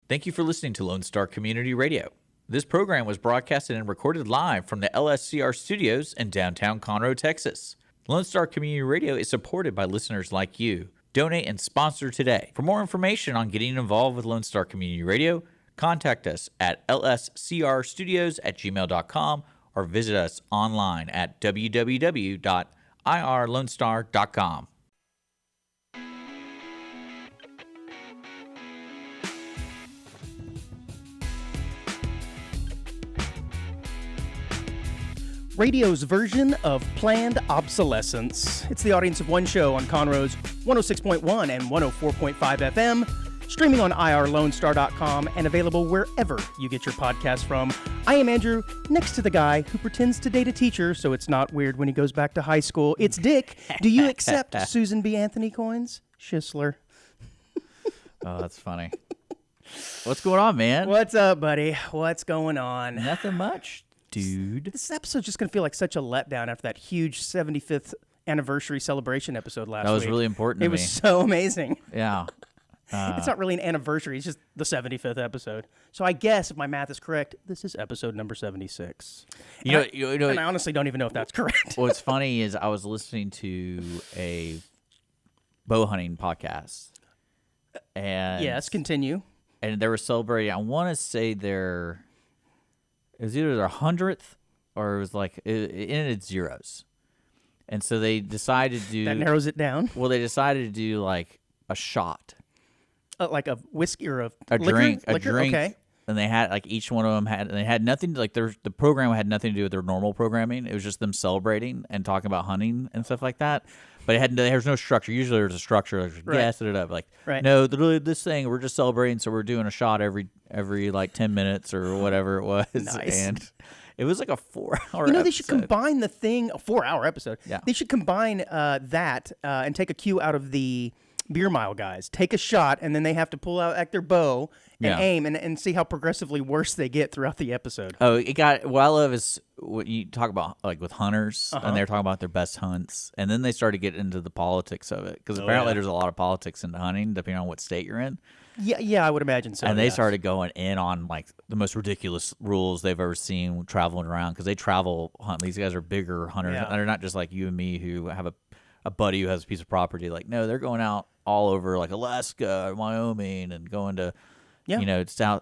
Thank you for listening to Lone Star Community Radio. This program was broadcasted and recorded live from the LSCR studios in downtown Conroe, Texas. Lone Star Community Radio is supported by listeners like you. Donate and sponsor today. For more information on getting involved with Lone Star Community Radio, contact us at lscrstudios@gmail.com or visit us online at www.irlonestar.com. Radio's version of planned obsolescence. It's the audience of one show on Conroe's 106.1 and 104.5 FM, streaming on irlonestar.com and available wherever you get your podcast from. I am Andrew, next to the guy who pretends to date a teacher so it's not weird when he goes back to high school. It's Dick. Do you accept Susan B. Anthony coins? Schisler. Oh, that's funny. What's going on, man? What's up, buddy? What's going on? Nothing much, dude. This episode's just going to feel like such a letdown after that huge 75th anniversary celebration episode last week. That was really important to me. It was so amazing. Yeah. It's not really an anniversary. It's just the 75th episode. So I guess, if my math is correct, this is episode number 76. And I honestly don't even know if that's correct. What's funny is I was listening to a bow hunting podcast. And yes, continue. And they were celebrating, I want to say it was either their 100th or it was like, it ended zeros. And so they decided to do... That narrows it down. Well, they decided to do like a shot. Like a whiskey or a drink. Okay. And they had like each one of them had nothing like the program had nothing to do with their normal programming. It was just them celebrating and talking about hunting and stuff like that. But there's no structure. Usually there's a structure. Like, right. Gas it up. Like, right. No, this thing we're just celebrating, so we're doing a shot every like 10 minutes or whatever it was. Nice. And it was like a 4-hour. You know, they should combine the thing. A 4-hour episode. Yeah. They should combine that and take a cue out of the beer mile guys. Take a shot, and then they have to pull out their bow and aim and see how progressively worse they get throughout the episode. Oh, what I love is what you talk about, like with hunters, and they're talking about their best hunts, and then they started getting into the politics of it, because apparently there's a lot of politics into hunting, depending on what state you're in. Yeah, I would imagine so. And they started going in on like the most ridiculous rules they've ever seen traveling around, because they travel hunt. These guys are bigger hunters. Yeah. They're not just like you and me who have a buddy who has a piece of property. Like, no, they're going out all over like Alaska, Wyoming, and going to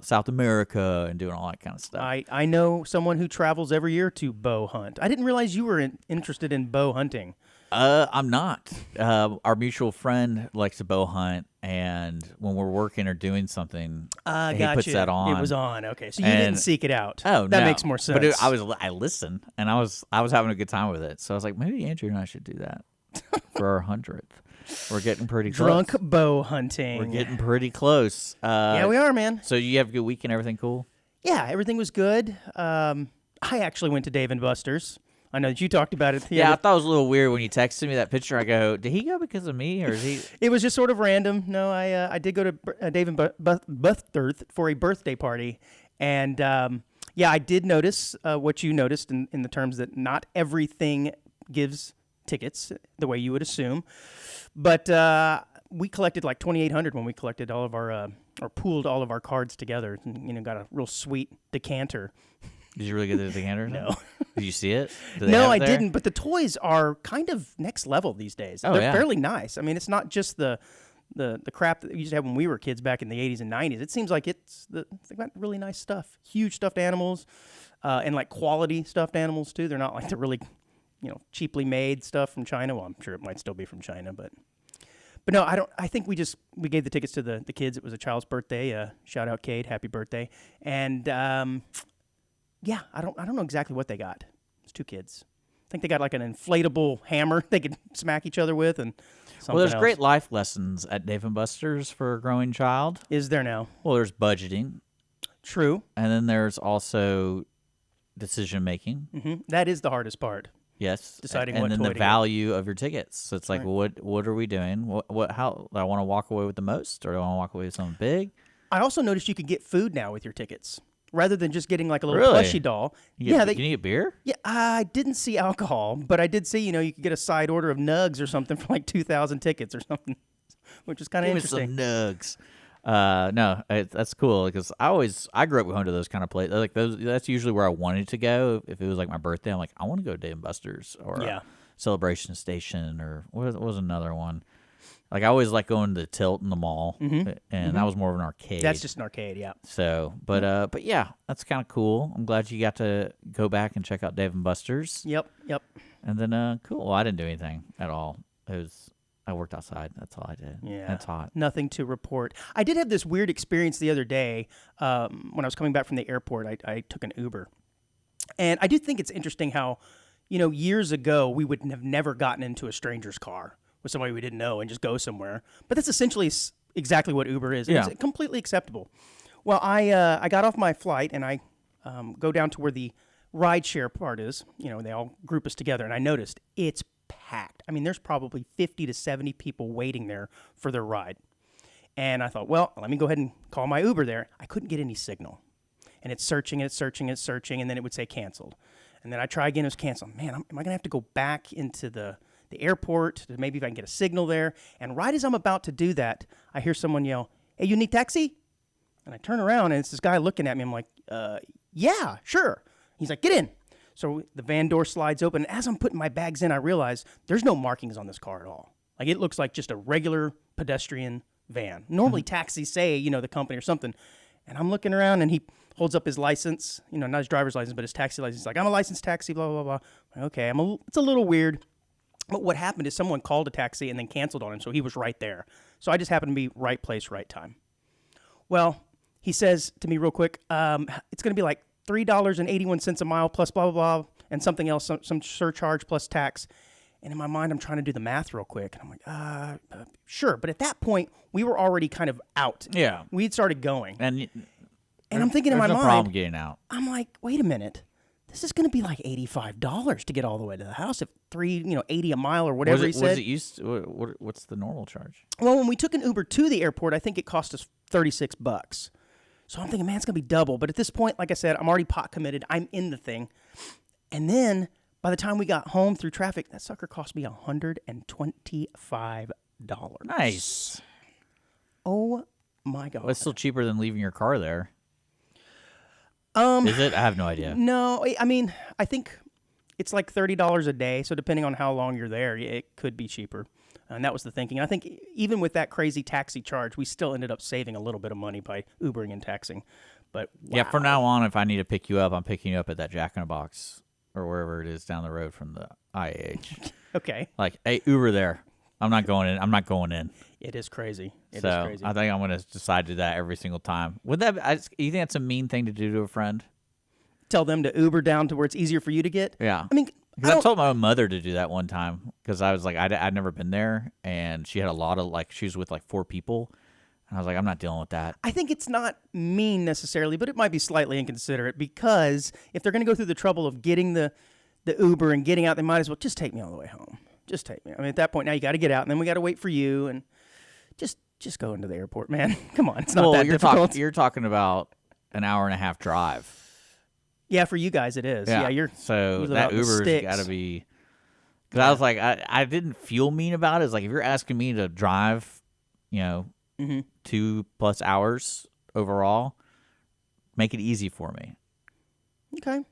South America and doing all that kind of stuff. I know someone who travels every year to bow hunt. I didn't realize you were interested in bow hunting. I'm not. Our mutual friend likes to bow hunt, and when we're working or doing something, he puts that on. It was on. Okay, so you didn't seek it out. Oh, that no. makes more sense. But I listened, and I was having a good time with it. So I was like, maybe Andrew and I should do that for our 100th. We're getting pretty close. Drunk bow hunting. We're getting pretty close. Yeah, we are, man. So you have a good weekend? Everything cool? Yeah, everything was good. I actually went to Dave & Buster's. I know that you talked about it. Yeah, I thought it was a little weird when you texted me that picture. I go, did he go because of me, or is he? It was just sort of random. No, I did go to Dave & Buster's for a birthday party, and I did notice what you noticed in the terms that not everything gives tickets the way you would assume, but we collected like 2,800 when we collected all of our or pooled all of our cards together, and got a real sweet decanter. Did you really get the decanter? No. Did you see it? No, I didn't. But the toys are kind of next level these days. Oh, They're fairly nice. I mean, it's not just the crap that we used to have when we were kids back in the 80s and 90s. It seems like they got really nice stuff. Huge stuffed animals, and like quality stuffed animals too. They're not like the really, cheaply made stuff from China. Well, I'm sure it might still be from China, but no, I don't. I think we gave the tickets to the kids. It was a child's birthday. Shout out Cade, happy birthday. And yeah, I don't know exactly what they got. It's 2 kids. I think they got like an inflatable hammer they could smack each other with, and something Well, there's else. great life lessons at Dave & Buster's for a growing child. Is there now? Well, there's budgeting. True. And then there's also decision making. Mm-hmm. That is the hardest part. Yes, Deciding and what then toy the to value of your tickets. So it's like, Right. what are we doing? How do I want to walk away with the most, or do I want to walk away with something big? I also noticed you could get food now with your tickets. Rather than just getting like a little Really? plushie doll. Can you get beer? Yeah, I didn't see alcohol, but I did see, you could get a side order of nugs or something for like 2,000 tickets or something, which is kind of Give me interesting. some nugs. No, that's cool because I grew up going to those kind of places. Like those, that's usually where I wanted to go. If it was like my birthday, I'm like, I want to go to Dave & Buster's or Celebration Station or what was another one. Like I always like going to the Tilt in the mall, and that was more of an arcade. That's just an arcade, yeah. So, but yeah, that's kind of cool. I'm glad you got to go back and check out Dave & Buster's. Yep. And then, cool. Well, I didn't do anything at all. I worked outside. That's all I did. Yeah. It's hot. Nothing to report. I did have this weird experience the other day when I was coming back from the airport. I took an Uber, and I do think it's interesting how, years ago we would have never gotten into a stranger's car with somebody we didn't know and just go somewhere. But that's essentially exactly what Uber is. Yeah. It's completely acceptable. Well, I got off my flight and I go down to where the rideshare part is. They all group us together, and I noticed it's packed. I mean, there's probably 50 to 70 people waiting there for their ride. And I thought, well, let me go ahead and call my Uber there. I couldn't get any signal. And it's searching, and then it would say canceled. And then I try again, it was canceled. Man, am I going to have to go back into the airport to maybe if I can get a signal there? And right as I'm about to do that, I hear someone yell, "Hey, you need taxi?" And I turn around, and it's this guy looking at me. I'm like, yeah, sure. He's like, "Get in." So the van door slides open. And as I'm putting my bags in, I realize there's no markings on this car at all. Like, it looks like just a regular pedestrian van. Normally taxis say, the company or something. And I'm looking around, and he holds up his license, not his driver's license, but his taxi license. He's like, "I'm a licensed taxi, blah, blah, blah." I'm like, okay, it's a little weird. But what happened is someone called a taxi and then canceled on him, so he was right there. So I just happened to be right place, right time. Well, he says to me real quick, it's going to be like $3.81 a mile plus blah, blah, blah, and something else, some surcharge plus tax. And in my mind, I'm trying to do the math real quick. And I'm like, sure. But at that point, we were already kind of out. Yeah. We'd started going. And I'm thinking in my mind, problem getting out. I'm like, wait a minute. This is going to be like $85 to get all the way to the house. If $3.80 a mile or whatever he said. What's the normal charge? Well, when we took an Uber to the airport, I think it cost us $36. So I'm thinking, man, it's going to be double. But at this point, like I said, I'm already pot committed. I'm in the thing. And then by the time we got home through traffic, that sucker cost me $125. Nice. Oh, my God. Well, it's still cheaper than leaving your car there. Is it? I have no idea. No, I mean, I think it's like $30 a day. So depending on how long you're there, it could be cheaper. And that was the thinking. I think even with that crazy taxi charge, we still ended up saving a little bit of money by Ubering and taxing. But wow. Yeah, from now on, if I need to pick you up, I'm picking you up at that Jack in a Box or wherever it is down the road from the IAH. Okay. Like, hey, Uber there. I'm not going in. I'm not going in. It is crazy. It is crazy. I think I'm going to decide to do that every single time. You think that's a mean thing to do to a friend? Tell them to Uber down to where it's easier for you to get? Yeah. I mean, I told my own mother to do that one time because I was like, I'd never been there, and she had a lot of, she was with 4 people, and I was like, I'm not dealing with that. I think it's not mean necessarily, but it might be slightly inconsiderate because if they're going to go through the trouble of getting the Uber and getting out, they might as well just take me all the way home. Just take me. I mean, at that point, now you got to get out, and then we got to wait for you, and just go into the airport, man. Come on, it's not that difficult. You're talking about an hour and a half drive. Yeah, for you guys it is. Yeah, so that Uber's got to be. Because I was like, I didn't feel mean about it. It's like if you're asking me to drive, 2+ hours overall, make it easy for me. Okay.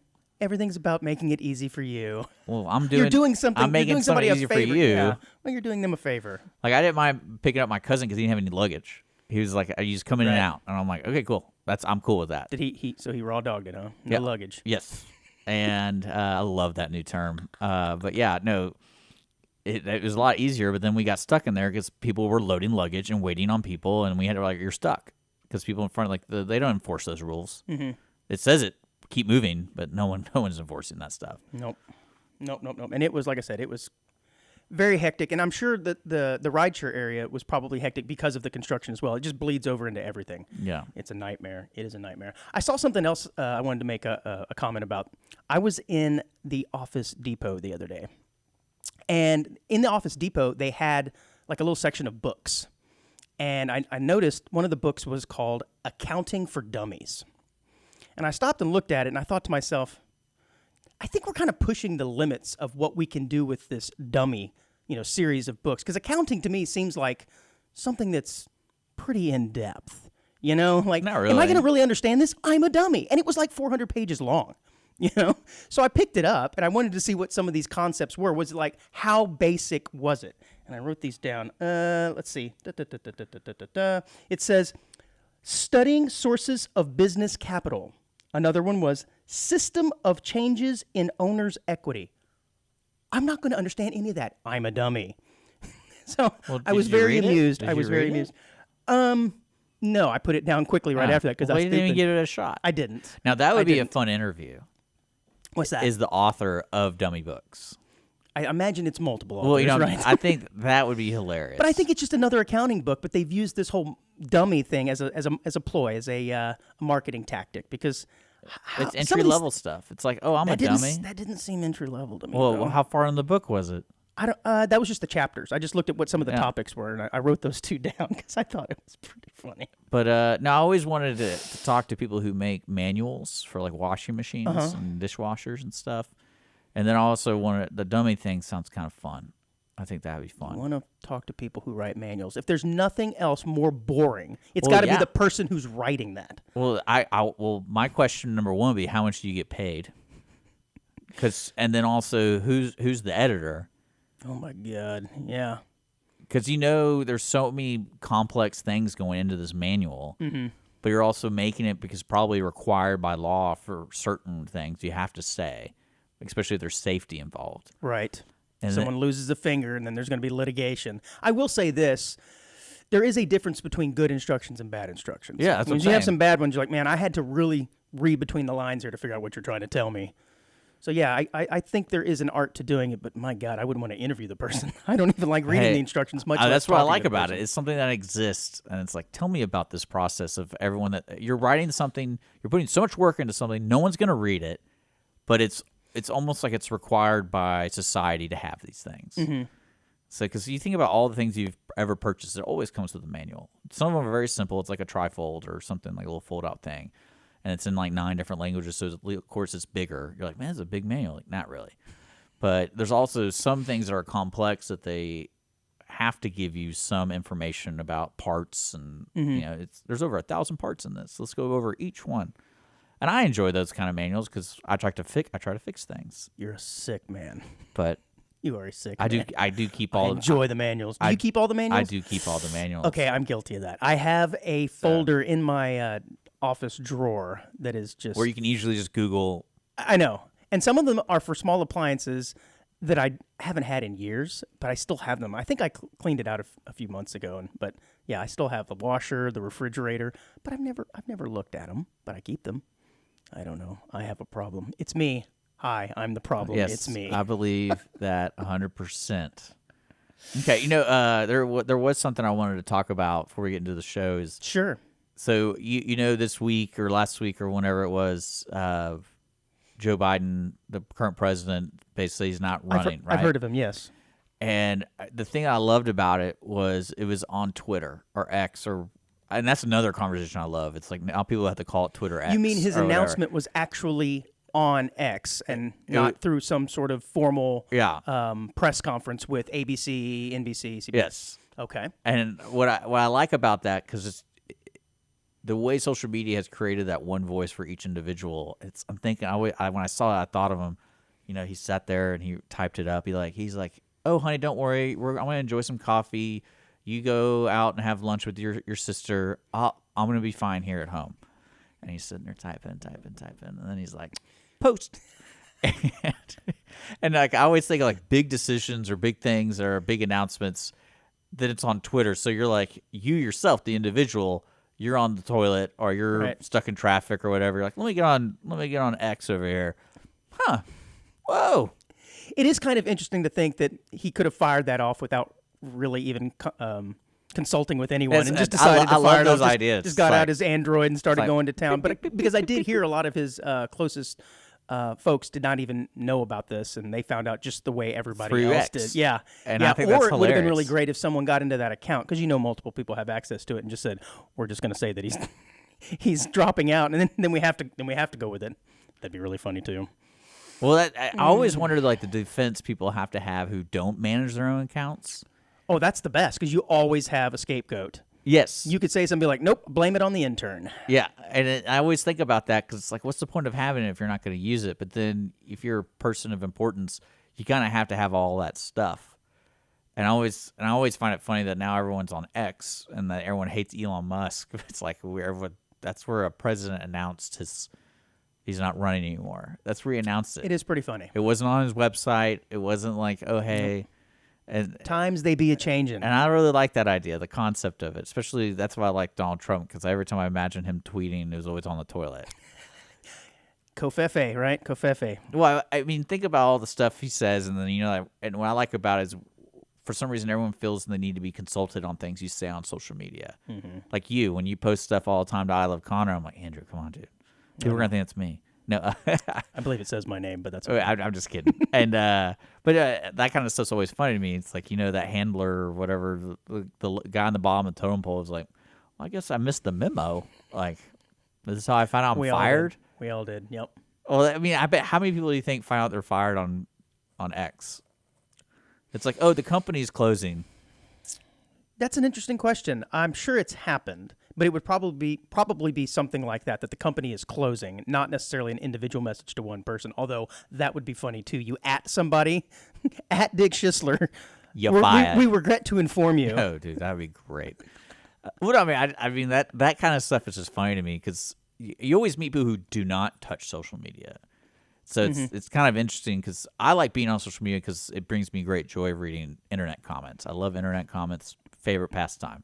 Everything's about making it easy for you. Well, I'm doing something. I'm making something easy for you. Yeah. Well, you're doing them a favor. Like I didn't mind picking up my cousin because he didn't have any luggage. He was like, "You just come in and out," and I'm like, "Okay, cool. I'm cool with that." Did he? So he raw dogged it, huh? No luggage. Yes. And I love that new term. But yeah, no, it was a lot easier. But then we got stuck in there because people were loading luggage and waiting on people, and we had to you're stuck because people in front they don't enforce those rules. Mm-hmm. It says it. Keep moving, but no one's enforcing that stuff. Nope. And it was, like I said, it was very hectic, and I'm sure that the rideshare area was probably hectic because of the construction as well. It just bleeds over into everything. Yeah. It's a nightmare. It is a nightmare. I saw something else I wanted to make a comment about. I was in the Office Depot the other day, and in the Office Depot, they had a little section of books, and I noticed one of the books was called Accounting for Dummies. And I stopped and looked at it, and I thought to myself, I think we're kind of pushing the limits of what we can do with this dummy, series of books. Because accounting to me seems like something that's pretty in-depth. You know, like, Not am I really. going to really understand this? I'm a dummy. And it was like 400 pages long, you know? So I picked it up, and I wanted to see what some of these concepts were. Was it like, how basic was it? And I wrote these down. Let's see. It says, studying sources of business capital. Another one was system of changes in owner's equity. I'm not going to understand any of that. I'm a dummy. So I was very amused. I was very amused. No, I put it down quickly right after that because I you didn't even give it a shot. I didn't. Now that would be a fun interview. What's that? Is the author of Dummy Books. I imagine it's multiple authors, Well, you know, right? I think that would be hilarious. But I think it's just another accounting book. But they've used this whole dummy thing as a ploy, as a marketing tactic because it's entry level stuff. It's like, oh, I'm a dummy. That didn't seem entry level to me. Well, though. how far in the book was it? I don't. That was just the chapters. I just looked at what some of the topics were, and I wrote those two down because I thought it was pretty funny. But no, I always wanted to talk to people who make manuals for like washing machines and dishwashers and stuff. And then I also wanted the dummy thing. Sounds kind of fun. I think that would be fun. I want to talk to people who write manuals. If there's nothing else more boring, it's got to be the person who's writing that. Well, well, my question number one would be, how much do you get paid? And then also, who's the editor? Oh my God, yeah. Because there's so many complex things going into this manual, but you're also making it because probably required by law for certain things you have to say, especially if there's safety involved. Right. And someone loses a finger, and then there's going to be litigation. I will say this. There is a difference between good instructions and bad instructions. Yeah, that's what I'm you have saying. some bad ones, you're like, man, I had to really read between the lines here to figure out what you're trying to tell me. So, yeah, I think there is an art to doing it, but my God, I wouldn't want to interview the person. I don't even like reading the instructions much. That's what I like about it. It's something that exists, and it's like, tell me about this process of everyone that you're writing something, you're putting so much work into something, no one's going to read it, but it's almost like it's required by society to have these things. Mm-hmm. So, because you think about all the things you've ever purchased, it always comes with a manual. Some of them are very simple. It's like a trifold or something, like a little fold-out thing. And it's in like 9 different languages, so of course it's bigger. You're like, man, it's a big manual. Like, not really. But there's also some things that are complex that they have to give you some information about parts, and there's over 1,000 parts in this. Let's go over each one. And I enjoy those kind of manuals because I try to fix things. You're a sick man. But you are a sick I man. I do keep all. Enjoy the manuals. Do you keep all the manuals? I do keep all the manuals. Okay, I'm guilty of that. I have a folder in my office drawer that is just where you can easily just Google. I know, and some of them are for small appliances that I haven't had in years, but I still have them. I think I cleaned it out a few months ago, but yeah, I still have the washer, the refrigerator, but I've never looked at them, but I keep them. I don't know. I have a problem. It's me. Hi, I'm the problem. Yes, it's me. I believe that 100%. Okay, there was something I wanted to talk about before we get into the show. Sure. So this week or last week or whenever it was, Joe Biden, the current president, basically he's not running. I've heard of him. Yes. And the thing I loved about it was on Twitter or X and that's another conversation I love. It's like now people have to call it Twitter X. You mean his announcement was actually on X and not through some sort of formal press conference with ABC, NBC, CBS? Yes. Okay. And what I like about that, because it's the way social media has created that one voice for each individual. I'm thinking when I saw it, I thought of him. He sat there and he typed it up. He's like, "Oh, honey, don't worry. I'm going to enjoy some coffee. You go out and have lunch with your sister. I'm going to be fine here at home." And he's sitting there typing. And then he's like, "Post." and like I always think of like big decisions or big things or big announcements that it's on Twitter. So you're like, you yourself, the individual, you're on the toilet or you're stuck in traffic or whatever. You're like, let me get on X over here. Huh. Whoa. It is kind of interesting to think that he could have fired that off without really even consulting with anyone and just decided to fire those ideas. Just got out his Android and started going to town. But because I did hear a lot of his closest folks did not even know about this, and they found out just the way everybody else did. Yeah. And I think that's it would have been really hilarious. great if someone got into that account, because multiple people have access to it, and just said, we're just going to say that he's dropping out, and then we have to go with it. That'd be really funny too. Well, I always wondered like the defense people have who don't manage their own accounts. Oh, that's the best, because you always have a scapegoat. Yes. You could say something like, nope, blame it on the intern. Yeah, and I always think about that because it's like, what's the point of having it if you're not going to use it? But then if you're a person of importance, you kind of have to have all that stuff. And I always find it funny that now everyone's on X and that everyone hates Elon Musk. It's like that's where a president announced he's not running anymore. That's where he announced it. It is pretty funny. It wasn't on his website. It wasn't like, oh hey. And times they be a changing. And I really like that idea, the concept of it. Especially that's why I like Donald Trump, because every time I imagine him tweeting, it was always on the toilet. Covfefe, right? Covfefe. Well, I mean, think about all the stuff he says, and then and what I like about it is, for some reason, everyone feels the need to be consulted on things you say on social media. Mm-hmm. Like when you post stuff all the time to I Love Connor, I'm like, Andrew, come on, dude. People are gonna think it's me. No, I believe it says my name, but that's okay. I'm just kidding. And but that kind of stuff's always funny to me. It's like, that handler or whatever, the guy on the bottom of the totem pole is like, well, I guess I missed the memo. Like, this is how I found out I'm fired. We all did. Yep. Well, I mean, I bet how many people do you think find out they're fired on X? It's like, oh, the company's closing. That's an interesting question. I'm sure it's happened, but it would probably be something like that the company is closing, not necessarily an individual message to one person, although that would be funny too. You at somebody, at Dick Schisler. We regret to inform you. Oh, dude, that would be great. I mean, that kind of stuff is just funny to me because you always meet people who do not touch social media. So it's kind of interesting because I like being on social media because it brings me great joy reading internet comments. I love internet comments, favorite pastime.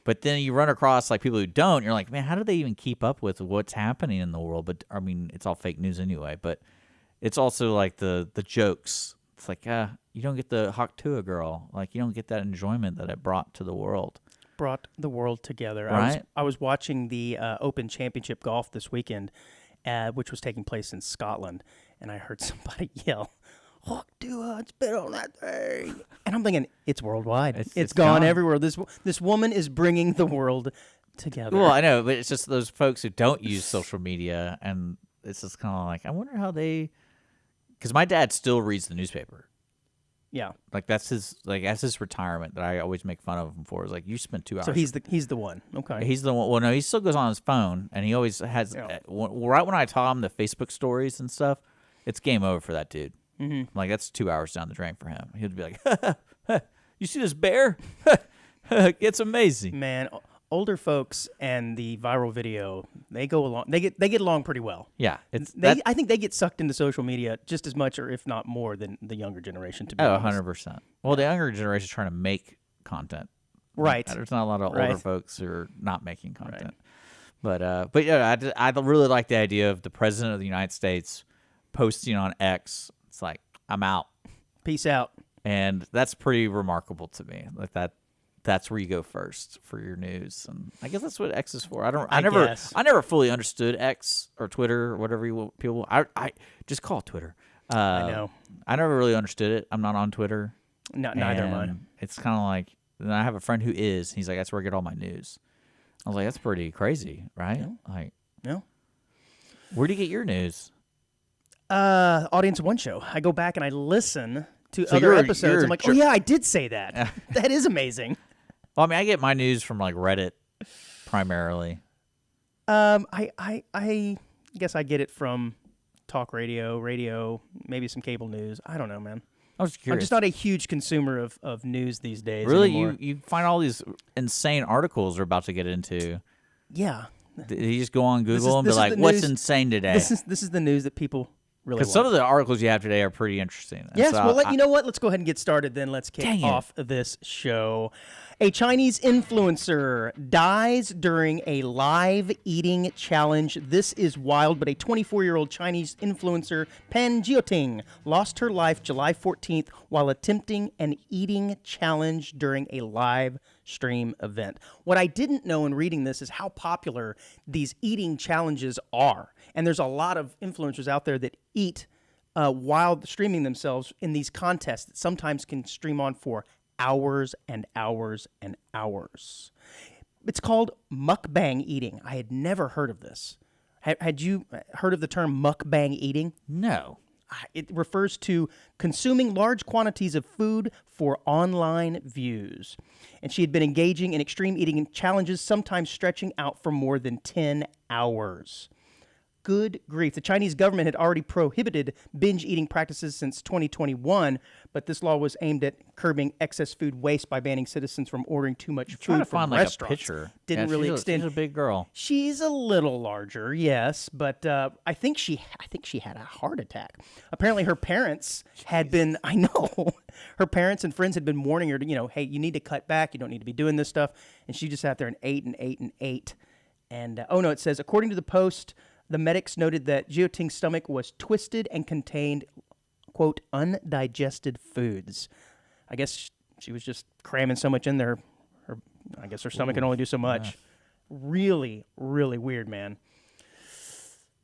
But then you run across like people who don't. You're like, man, how do they even keep up with what's happening in the world? But I mean, it's all fake news anyway. But it's also like the jokes. It's like, you don't get the Hawk Tuah girl. Like you don't get that enjoyment that it brought to the world. Brought the world together. Right? I was watching the Open Championship golf this weekend, which was taking place in Scotland, and I heard somebody yell, Hawk Tuah, it's been on that thing. And I'm thinking, it's worldwide. It's gone everywhere. This woman is bringing the world together. Well, I know, but it's just those folks who don't use social media, and it's just kind of like, I wonder how they... Because my dad still reads the newspaper. Yeah. Like, that's his retirement that I always make fun of him for. It's like, you spent 2 hours... So he's the one. Okay. He's the one. Well, no, he still goes on his phone, and he always has... Right when I tell him the Facebook stories and stuff, it's game over for that dude. Mm-hmm. Like, that's 2 hours down the drain for him. He'd be like, you see this bear? It's amazing. Man, older folks and the viral video, they go along. They get along pretty well. Yeah. I think they get sucked into social media just as much or if not more than the younger generation, to be honest. 100%. Well, the younger generation is trying to make content. Right. There's not a lot of older folks who are not making content. Right. But yeah, I really like the idea of the president of the United States posting on X. It's like, I'm out. Peace out. And that's pretty remarkable to me. Like that's where you go first for your news. And I guess that's what X is for. I never fully understood X or Twitter or whatever people I just call it Twitter. I know. I never really understood it. I'm not on Twitter. No, neither am I. It's kind of like, and I have a friend who is. He's like, that's where I get all my news. I was like, that's pretty crazy, right? Yeah. Like, no. Where do you get your news? Audience One Show. I go back and I listen to other episodes. I'm like, oh yeah, I did say that. That is amazing. Well, I mean, I get my news from like Reddit primarily. I guess I get it from talk radio, maybe some cable news. I don't know, man. I was curious. I'm just not a huge consumer of news these days. Really, anymore. you find all these insane articles we're about to get into. Yeah. You just go on Google and be like, "What's insane today?" This is the news that people really want. Because some of the articles you have today are pretty interesting. Yes, so you know what? Let's go ahead and get started then. Let's kick off this show. A Chinese influencer dies during a live eating challenge. This is wild, but a 24-year-old Chinese influencer, Pan Jioting, lost her life July 14th while attempting an eating challenge during a live stream event. What I didn't know in reading this is how popular these eating challenges are. And there's a lot of influencers out there that eat while streaming themselves in these contests that sometimes can stream on for hours and hours and hours. It's called mukbang eating. I had never heard of this. Had you heard of the term mukbang eating? No. It refers to consuming large quantities of food for online views. And she had been engaging in extreme eating challenges, sometimes stretching out for more than 10 hours. Good grief. The Chinese government had already prohibited binge eating practices since 2021, but this law was aimed at curbing excess food waste by banning citizens from ordering too much food from restaurants. A picture. Didn't really extend. She's a big girl. She's a little larger, yes, but I think she had a heart attack. Apparently, her parents had been. I know her parents and friends had been warning her to, hey, you need to cut back. You don't need to be doing this stuff. And she just sat there and ate and ate and ate. And it says according to the Post, the medics noted that Jiao Ting's stomach was twisted and contained, quote, undigested foods. I guess she was just cramming so much in there. I guess her stomach can only do so much. Yeah. Really, really weird, man.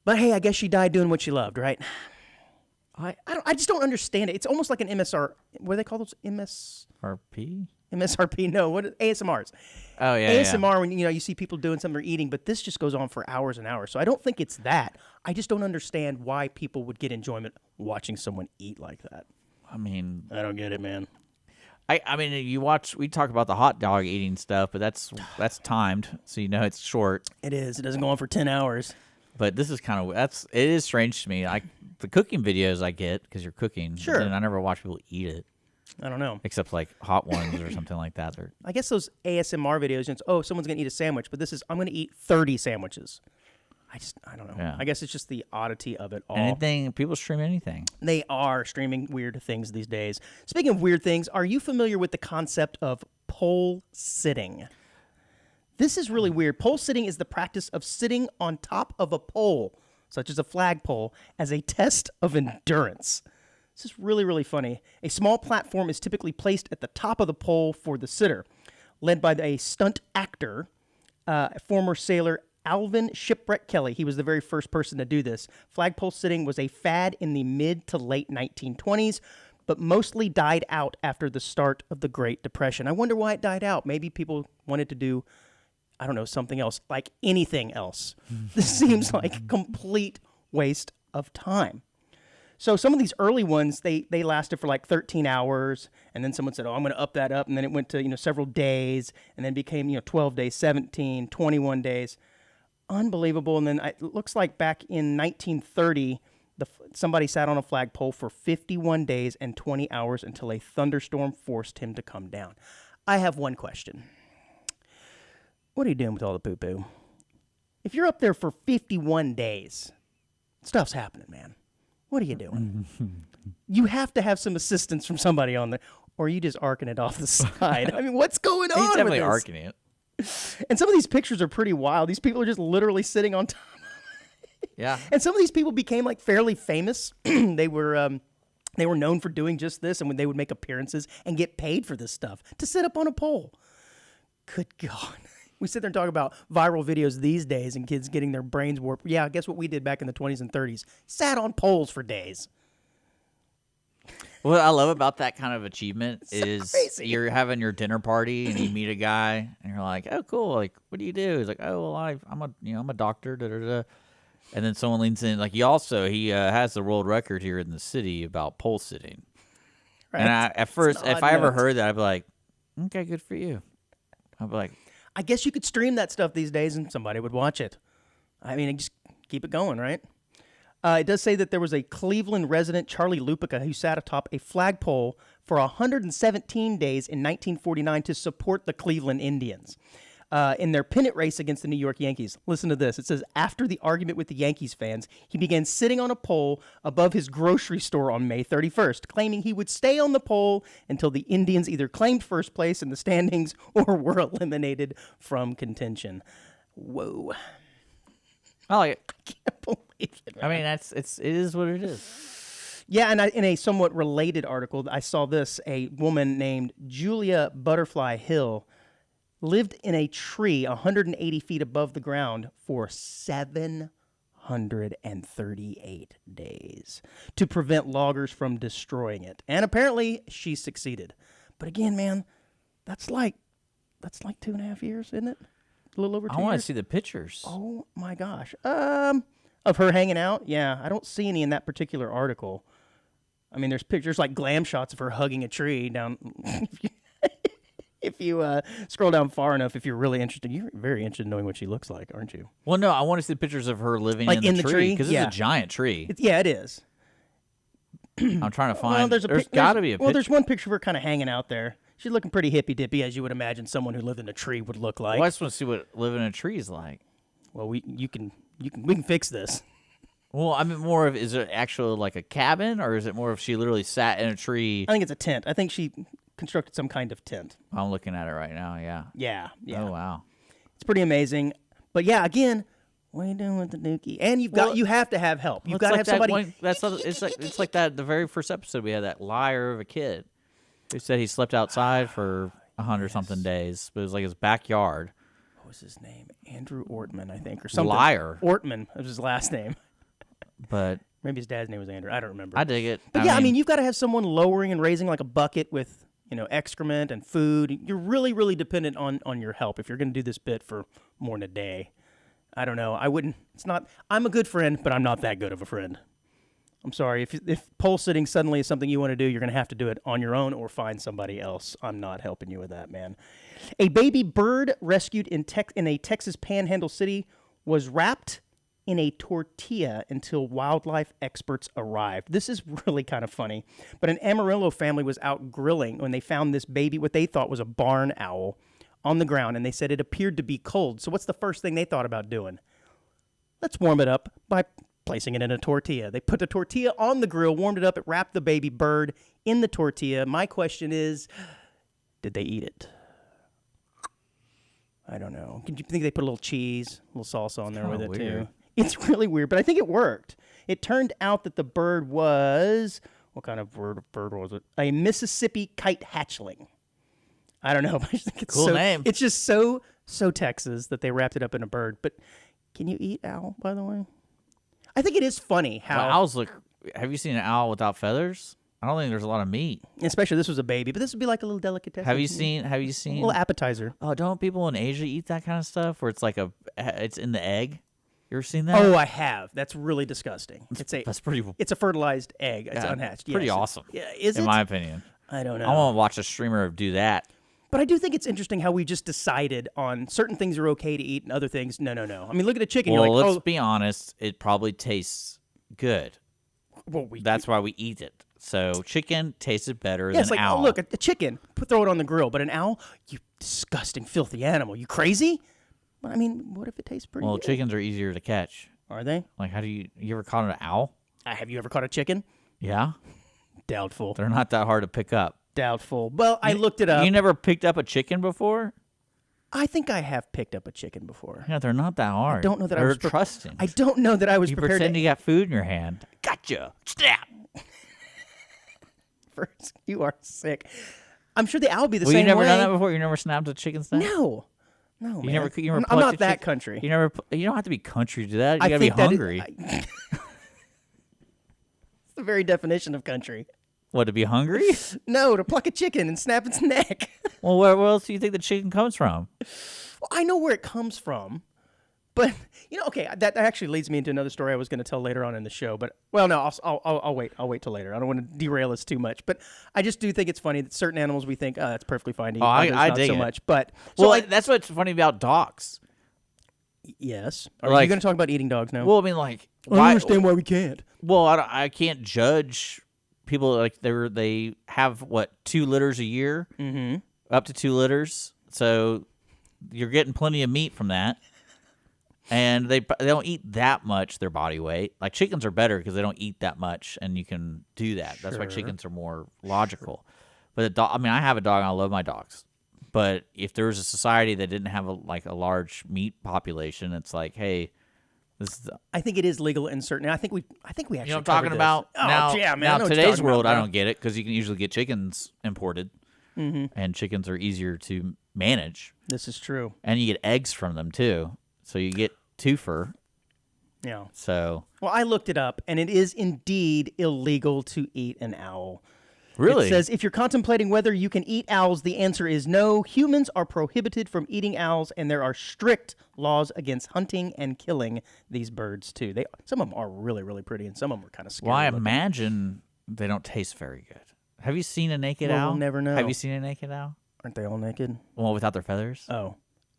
But hey, I guess she died doing what she loved, right? I just don't understand it. It's almost like an MSR. What do they call those? RP? MSRP? No, what ASMRs? Oh yeah, ASMR when you see people doing something they're eating, but this just goes on for hours and hours. So I don't think it's that. I just don't understand why people would get enjoyment watching someone eat like that. I mean, I don't get it, man. I mean, we talk about the hot dog eating stuff, but that's timed, so it's short. It is. It doesn't go on for 10 hours. But this is it is strange to me. The cooking videos I get because you're cooking. Sure. And I never watch people eat it. I don't know. Except like hot ones or something like that. I guess those ASMR videos, it's, someone's going to eat a sandwich, but this is, I'm going to eat 30 sandwiches. I don't know. Yeah. I guess it's just the oddity of it all. Anything, people stream anything. They are streaming weird things these days. Speaking of weird things, are you familiar with the concept of pole sitting? This is really weird. Pole sitting is the practice of sitting on top of a pole, such as a flagpole, as a test of endurance. This is really, really funny. A small platform is typically placed at the top of the pole for the sitter, led by a stunt actor, former sailor Alvin Shipwreck Kelly. He was the very first person to do this. Flagpole sitting was a fad in the mid to late 1920s, but mostly died out after the start of the Great Depression. I wonder why it died out. Maybe people wanted to do, I don't know, something else, like anything else. This seems like a complete waste of time. So some of these early ones, they lasted for like 13 hours, and then someone said, I'm going to up that up, and then it went to, several days, and then became, 12 days, 17, 21 days. Unbelievable. And then it looks like back in 1930, somebody sat on a flagpole for 51 days and 20 hours until a thunderstorm forced him to come down. I have one question. What are you doing with all the poo-poo? If you're up there for 51 days, stuff's happening, man. What are you doing? You have to have some assistance from somebody on there, or are you just arcing it off the side? I mean, what's going on? He's definitely with this? arcing it. And some of these pictures are pretty wild. These people are just literally sitting on top. Yeah. And some of these people became like fairly famous. They were known for doing just this, and when they would make appearances and get paid for this stuff to sit up on a pole. Good God. We sit there and talk about viral videos these days and kids getting their brains warped. Yeah, guess what we did back in the 20s and 30s? Sat on poles for days. What I love about that kind of achievement is crazy. You're having your dinner party and you meet a guy and you're like, "Oh, cool! Like, what do you do?" He's like, "Oh, well, I'm a doctor." Da, da, da. And then someone leans in, like, he has the world record here in the city about pole sitting. Right. And at first, if I ever heard that, I'd be like, "Okay, good for you." I'd be like, I guess you could stream that stuff these days and somebody would watch it. I mean, just keep it going, right? It does say that there was a Cleveland resident, Charlie Lupica, who sat atop a flagpole for 117 days in 1949 to support the Cleveland Indians in their pennant race against the New York Yankees. Listen to this. It says, after the argument with the Yankees fans, he began sitting on a pole above his grocery store on May 31st, claiming he would stay on the pole until the Indians either claimed first place in the standings or were eliminated from contention. Whoa. I like it. I can't believe it. I mean, it is what it is. Yeah, and in a somewhat related article, I saw this. A woman named Julia Butterfly Hill lived in a tree 180 feet above the ground for 738 days to prevent loggers from destroying it. And apparently she succeeded. But again, man, that's like 2.5 years, isn't it? A little over 2 years. I want to see the pictures. Oh my gosh. Of her hanging out? Yeah, I don't see any in that particular article. I mean, there's pictures like glam shots of her hugging a tree down. If you scroll down far enough, if you're really interested, you're very interested in knowing what she looks like, aren't you? Well, no, I want to see pictures of her living Like in the the tree? because Yeah. it's a giant tree. Yeah, it is. I'm trying to find. Well, there's got to be a picture. Well, there's one picture of her kind of hanging out there. She's looking pretty hippy-dippy, as you would imagine someone who lived in a tree would look like. Well, I just want to see what living in a tree is like. Well, we can fix this. Well, I mean, more of, is it actually like a cabin, or is it more of she literally sat in a tree? I think it's a tent. I think she constructed some kind of tent. I'm looking at it right now, yeah. Yeah. Oh, wow. It's pretty amazing. But yeah, again, what are you doing with the dookie? And you have to have help. You've got to have somebody. It's like that. The very first episode we had that liar of a kid who said he slept outside for 100-something days, but it was like his backyard. What was his name? Andrew Ortman, I think, or something. Liar. Ortman was his last name. But maybe his dad's name was Andrew. I don't remember. I dig it. But I mean, you've got to have someone lowering and raising like a bucket with, excrement and food. You're really, really dependent on your help if you're going to do this bit for more than a day. I don't know. I wouldn't. It's not. I'm a good friend, but I'm not that good of a friend. I'm sorry. If pole sitting suddenly is something you want to do, you're going to have to do it on your own or find somebody else. I'm not helping you with that, man. A baby bird rescued in a Texas Panhandle city was wrapped in a tortilla until wildlife experts arrived. This is really kind of funny. But an Amarillo family was out grilling when they found this baby, what they thought was a barn owl, on the ground, and they said it appeared to be cold. So what's the first thing they thought about doing? Let's warm it up by placing it in a tortilla. They put the tortilla on the grill, warmed it up, it wrapped the baby bird in the tortilla. My question is, did they eat it? I don't know. Can you think they put a little cheese, a little salsa on there with it too? It's really weird, but I think it worked. It turned out that the bird was, what kind of bird was it? A Mississippi kite hatchling. I don't know, but I think it's cool name. It's just so Texas that they wrapped it up in a bird. But can you eat owl, by the way? I think it is funny how owls look. Have you seen an owl without feathers? I don't think there's a lot of meat. Especially this was a baby, but this would be like a little delicatessen. Have you seen? A little appetizer. Oh, don't people in Asia eat that kind of stuff where it's like it's in the egg? You ever seen that? Oh, I have. That's really disgusting. That's pretty. It's a fertilized egg. It's unhatched. Pretty awesome. Yeah, is it? In my opinion. I don't know. I want to watch a streamer do that. But I do think it's interesting how we just decided on certain things are okay to eat and other things, no. I mean, look at a chicken. Well, you're like, let's be honest. It probably tastes good. Well, that's why we eat it. So chicken tasted better than it's like, owl. Oh, look, a chicken, throw it on the grill. But an owl, you disgusting, filthy animal. You crazy? Well, I mean, what if it tastes pretty good? Chickens are easier to catch. Are they? Like, how do you ever caught an owl? Have you ever caught a chicken? Yeah. Doubtful. They're not that hard to pick up. Doubtful. Well, I looked it up. You never picked up a chicken before? I think I have picked up a chicken before. Yeah, they're not that hard. I don't know that they're I was trusting. I don't know that I was you prepared. Pretend you got food in your hand. Gotcha. Snap. First, you are sick. I'm sure the owl would be the Well, same you never way. done that before? You never snapped a chicken snap? No, man. I'm not that country. You don't have to be country to do that. You I gotta be think that hungry. It's the very definition of country. What, to be hungry? No, to pluck a chicken and snap its neck. Well, where else do you think the chicken comes from? Well, I know where it comes from, but okay, that actually leads me into another story I was going to tell later on in the show. But no, I'll wait. I'll wait till later. I don't want to derail us too much, but I just do think it's funny that certain animals we think, that's perfectly fine to eat. I not dig so it. much. But that's what's funny about dogs. Yes. Are you going to talk about eating dogs now? Well, I mean, like, I don't understand why we can't. Well, I can't judge people like they have 2 litters a year, up to 2 litters. So you're getting plenty of meat from that, and they don't eat that much their body weight. Like chickens are better because they don't eat that much, and you can do that. That's why chickens are more logical. But a dog, I mean, I have a dog, and I love my dogs. But if there was a society that didn't have a large meat population, it's like, hey. I think it is legal in certain. I think we actually. You know what I'm talking about? Oh, yeah, man. Now today's world, I don't get it because you can usually get chickens imported, and chickens are easier to manage. This is true, and you get eggs from them too, so you get twofer. Yeah. So. Well, I looked it up, and it is indeed illegal to eat an owl. Really? It says, if you're contemplating whether you can eat owls, the answer is no. Humans are prohibited from eating owls, and there are strict laws against hunting and killing these birds, too. Some of them are really, really pretty, and some of them are kind of scary. Well, I looking. imagine They don't taste very good. Have you seen a naked Well, owl? we'll never know. Have you seen a naked owl? Aren't they all naked? Well, without their feathers? Oh.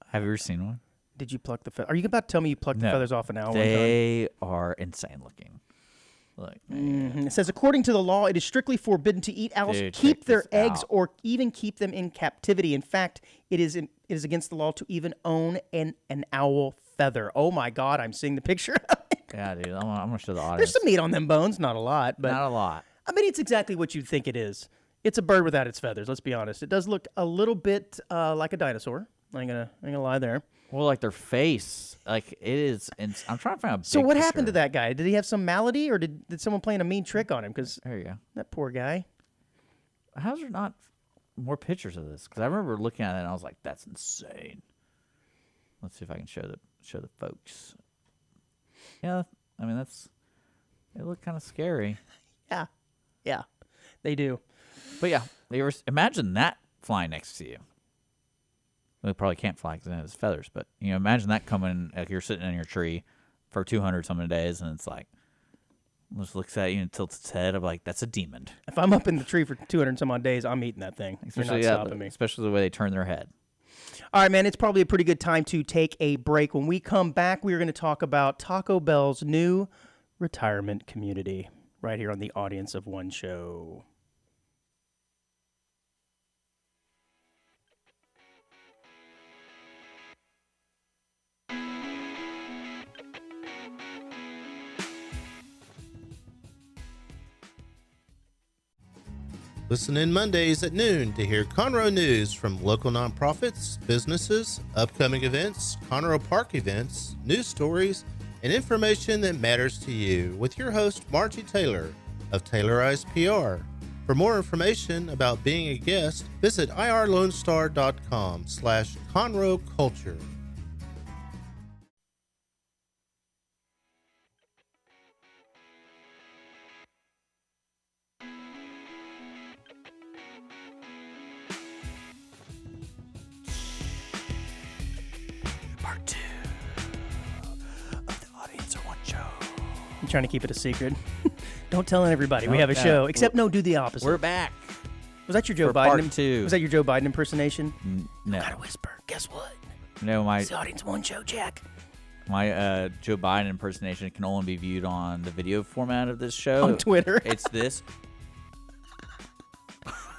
Have you ever seen one? Did you pluck the feathers? Are you about to tell me you plucked the No. feathers off an owl one time? They are insane looking. Look, man. It says, according to the law, it is strictly forbidden to eat owls, Dude, keep check their this eggs, out. or even keep them in captivity. In fact, it is against the law to even own an owl feather. Oh my God, I'm seeing the picture. Yeah, dude. I'm going to show the audience. There's some meat on them bones, not a lot, but Not a lot. I mean, it's exactly what you'd think it is. It's a bird without its feathers. Let's be honest. It does look a little bit like a dinosaur. I ain't gonna lie there. Well, like their face. Like, it is. I'm trying to find a So big what happened to picture. that guy? Did he have some malady, or did someone playing a mean trick on him? Because There you go. that poor guy. How's there not more pictures of this? Because I remember looking at it and I was like, "That's insane." Let's see if I can show the folks. Yeah, I mean they look kind of scary. Yeah, they do. But yeah, imagine that flying next to you. Well, it probably can't fly because it has feathers. But imagine that coming like you're sitting in your tree for 200 something days, and it's like just looks at you and tilts its head. I'm like, that's a demon. If I'm up in the tree for 200 and some odd days, I'm eating that thing. You're not stopping me. Especially the way they turn their head. All right, man, it's probably a pretty good time to take a break. When we come back, we're going to talk about Taco Bell's new retirement community right here on the Audience of One show. Listen in Mondays at noon to hear Conroe news from local nonprofits, businesses, upcoming events, Conroe Park events, news stories, and information that matters to you with your host, Margie Taylor of Taylorized PR. For more information about being a guest, visit irlonestar.com/Conroe Culture. Part 2 of the Audience of One show. I'm trying to keep it a secret. Don't tell everybody we No, have a no. show. Except no, do the opposite. We're back. Was that your Joe for Biden? part 2. Was that your Joe Biden impersonation? No. Gotta whisper. Guess what? No, my It's the Audience of One show, Jack. Joe Biden impersonation can only be viewed on the video format of this show. On Twitter. It's this.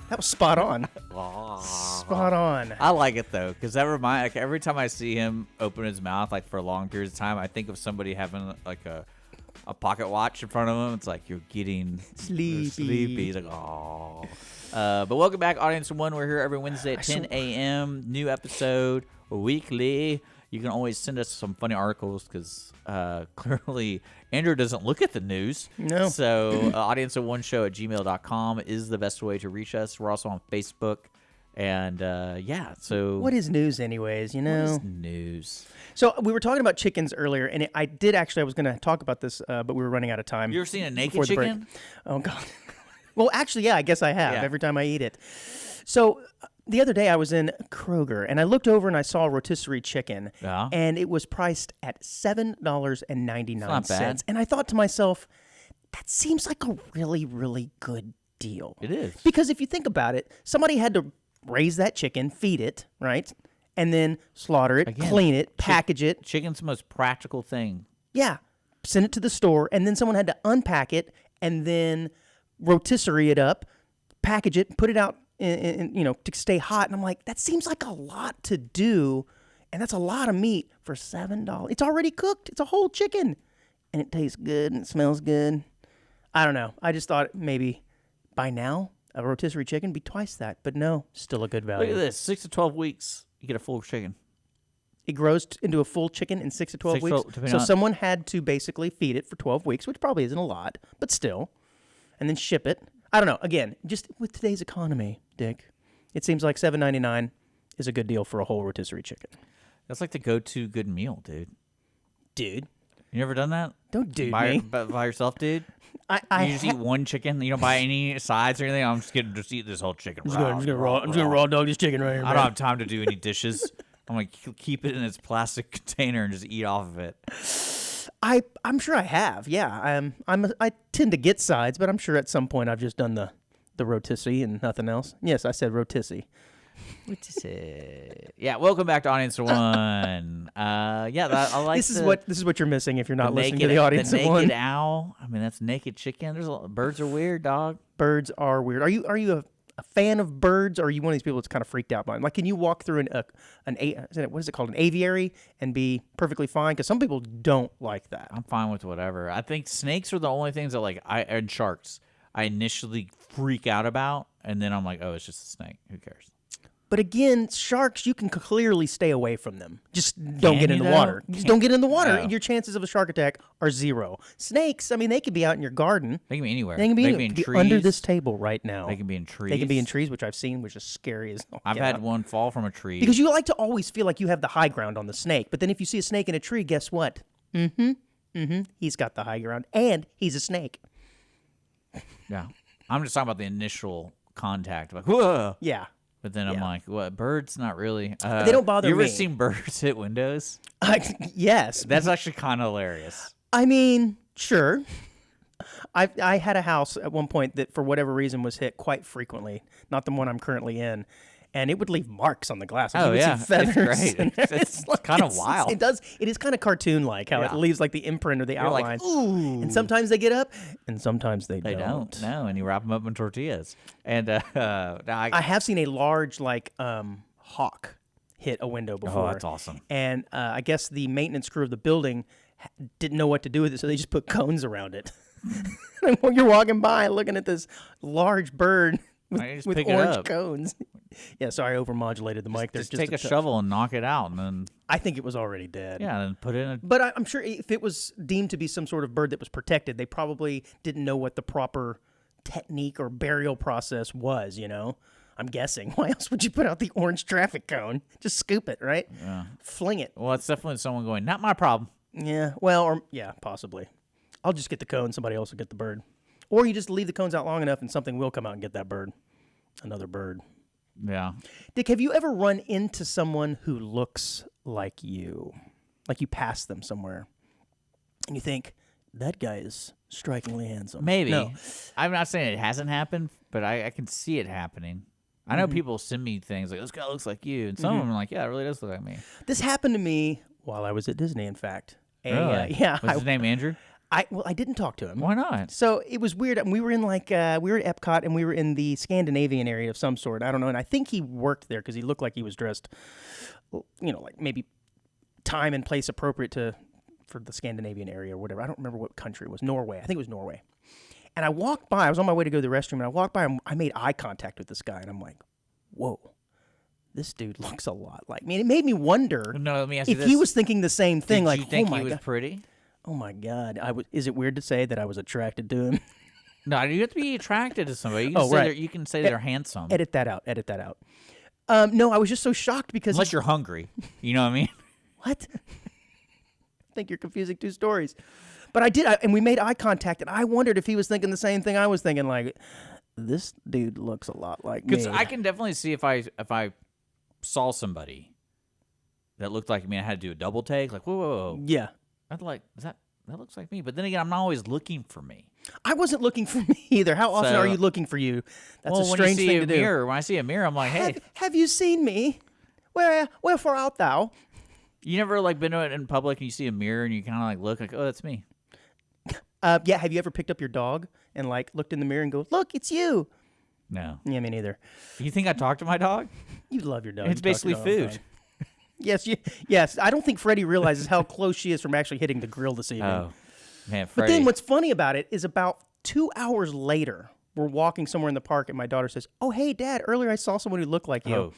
That was spot on. Spot on. I like it though, because every time I see him open his mouth like for long periods of time, I think of somebody having like a pocket watch in front of him. It's like you're getting sleepy. He's like, oh. But welcome back, Audience of One. We're here every Wednesday at 10 a.m. New episode weekly. You can always send us some funny articles because clearly Andrew doesn't look at the news. No. So audienceofoneshow@gmail.com is the best way to reach us. We're also on Facebook. And so What is news, anyways? You know. what is news? So we were talking about chickens earlier, and I was going to talk about this, but we were running out of time. You ever seen a naked before the break. chicken? Oh God. Well, actually, yeah, I guess I have Yeah. every time I eat it. So the other day I was in Kroger, and I looked over and I saw a rotisserie chicken, Yeah. and it was priced at $7.99. Not bad. And I thought to myself, that seems like a really, really good deal. It is. Because if you think about it, somebody had to raise that chicken, feed it, right? And then slaughter it, Again, clean it, package it. Chicken's the most practical thing. Yeah. Send it to the store, and then someone had to unpack it and then rotisserie it up, package it, put it out in to stay hot. And I'm like, that seems like a lot to do, and that's a lot of meat for $7. It's already cooked. It's a whole chicken, and it tastes good and it smells good. I don't know. I just thought maybe by now a rotisserie chicken be twice that, but no, still a good value. Look at this: 6 to 12 weeks, you get a full chicken. It grows into a full chicken in 6 to 12 6 to weeks. 12, depending So on- someone had to basically feed it for 12 weeks, which probably isn't a lot, but still, and then ship it. I don't know. Again, just with today's economy, Dick, it seems like $7.99 is a good deal for a whole rotisserie chicken. That's like the go-to good meal, dude. Dude, You never done that? don't dude by, me. by yourself, dude? I You just eat one chicken. You don't buy any sides or anything. I'm just gonna eat this whole chicken. I'm just gonna raw dog this chicken right here. I don't have time to do any dishes. I'm gonna keep it in its plastic container and just eat off of it. I'm sure I have. Yeah, I tend to get sides, but I'm sure at some point I've just done the rotisserie and nothing else. Yes, I said rotisserie. Yeah, welcome back to Audience of One. I like this is what you're missing if you're not listening to the Audience of naked One. owl. I mean, that's naked chicken. Birds are weird, dog. Birds are weird. Are you a fan of birds, or are you one of these people that's kind of freaked out by them? Like, can you walk through what is it called, an aviary, and be perfectly fine? Because some people don't like that. I'm fine with whatever. I think snakes are the only things that and sharks I initially freak out about, and then I'm like, oh, it's just a snake. Who cares? But again, sharks, you can clearly stay away from them. Just don't get in the water. Just don't get in the water, and your chances of a shark attack are 0. Snakes, I mean, they could be out in your garden. They can be anywhere. They can be in trees. under this table right now. They can be in trees. They can be in trees, which I've seen, which is scary as I've had one fall from a tree. Because you like to always feel like you have the high ground on the snake. But then if you see a snake in a tree, guess what? He's got the high ground, and he's a snake. Yeah. I'm just talking about the initial contact. Like, whoa. Yeah. But then I'm like, what? Birds? Not really. They don't bother me. You ever seen birds hit windows? Yes. That's actually kind of hilarious. I mean, sure. I had a house at one point that, for whatever reason, was hit quite frequently. Not the one I'm currently in. And it would leave marks on the glass. Like, you would see feathers. It's great. It's kind of wild. It does. It is kind of cartoon-like how it leaves like the imprint or the outline. Like, ooh. And sometimes they get up, and sometimes they don't. No, and you wrap them up in tortillas. And I have seen a large hawk hit a window before. Oh, that's awesome. And I guess the maintenance crew of the building didn't know what to do with it, so they just put cones around it. And when you're walking by looking at this large bird with orange cones. Yeah, sorry, I overmodulated the mic there. Just take a shovel and knock it out, and then I think it was already dead. Yeah, then put it in. But I'm sure if it was deemed to be some sort of bird that was protected, they probably didn't know what the proper technique or burial process was. I'm guessing. Why else would you put out the orange traffic cone? Just scoop it, right? Yeah. Fling it. Well, it's definitely someone going, not my problem. Yeah. Well, possibly. I'll just get the cone. Somebody else will get the bird. Or you just leave the cones out long enough, and something will come out and get that bird. Another bird. Yeah. Dick, have you ever run into someone who looks like you? Like you pass them somewhere, and you think, that guy is strikingly handsome. Maybe. No. I'm not saying it hasn't happened, but I can see it happening. I know people send me things like, this guy looks like you. And some of them are like, yeah, it really does look like me. This happened to me while I was at Disney, in fact. Really? Yeah. Was his name Andrew? I didn't talk to him. Why not? So it was weird. We were in we were at Epcot, and we were in the Scandinavian area of some sort. I don't know. And I think he worked there because he looked like he was dressed, like maybe time and place appropriate for the Scandinavian area or whatever. I don't remember what country it was. Norway. I think it was Norway. And I walked by. I was on my way to go to the restroom, and I walked by, and I made eye contact with this guy, and I'm like, whoa. This dude looks a lot like me. And it made me wonder let me ask you if this. he was thinking the same thing. Did you think oh my he was God. pretty? Oh my God! Is it weird to say that I was attracted to him? No, you have to be attracted to somebody. You can right. You can say they're handsome. Edit that out. No, I was just so shocked because unless you're hungry. You know what I mean? What? I think you're confusing two stories. But I did, and we made eye contact, and I wondered if he was thinking the same thing I was thinking. Like, this dude looks a lot like me. Because I can definitely see if I saw somebody that looked like me, I had to do a double take. Like, whoa. Yeah. I'd like, that looks like me. But then again, I'm not always looking for me. I wasn't looking for me either. How often are you looking for you? That's a strange thing to do. When I see a mirror, I'm like, hey. Have you seen me? Wherefore art thou? You never been in public and you see a mirror and you kind of look like, oh, that's me. Yeah. Have you ever picked up your dog and looked in the mirror and go, look, it's you? No. Yeah, me neither. You think I talk to my dog? You love your dog. It's basically food. Yes. I don't think Freddie realizes how close she is from actually hitting the grill this evening. Oh, man, Freddie. But then what's funny about it is about 2 hours later, we're walking somewhere in the park, and my daughter says, oh, hey, Dad, earlier I saw someone who looked like you. Oh.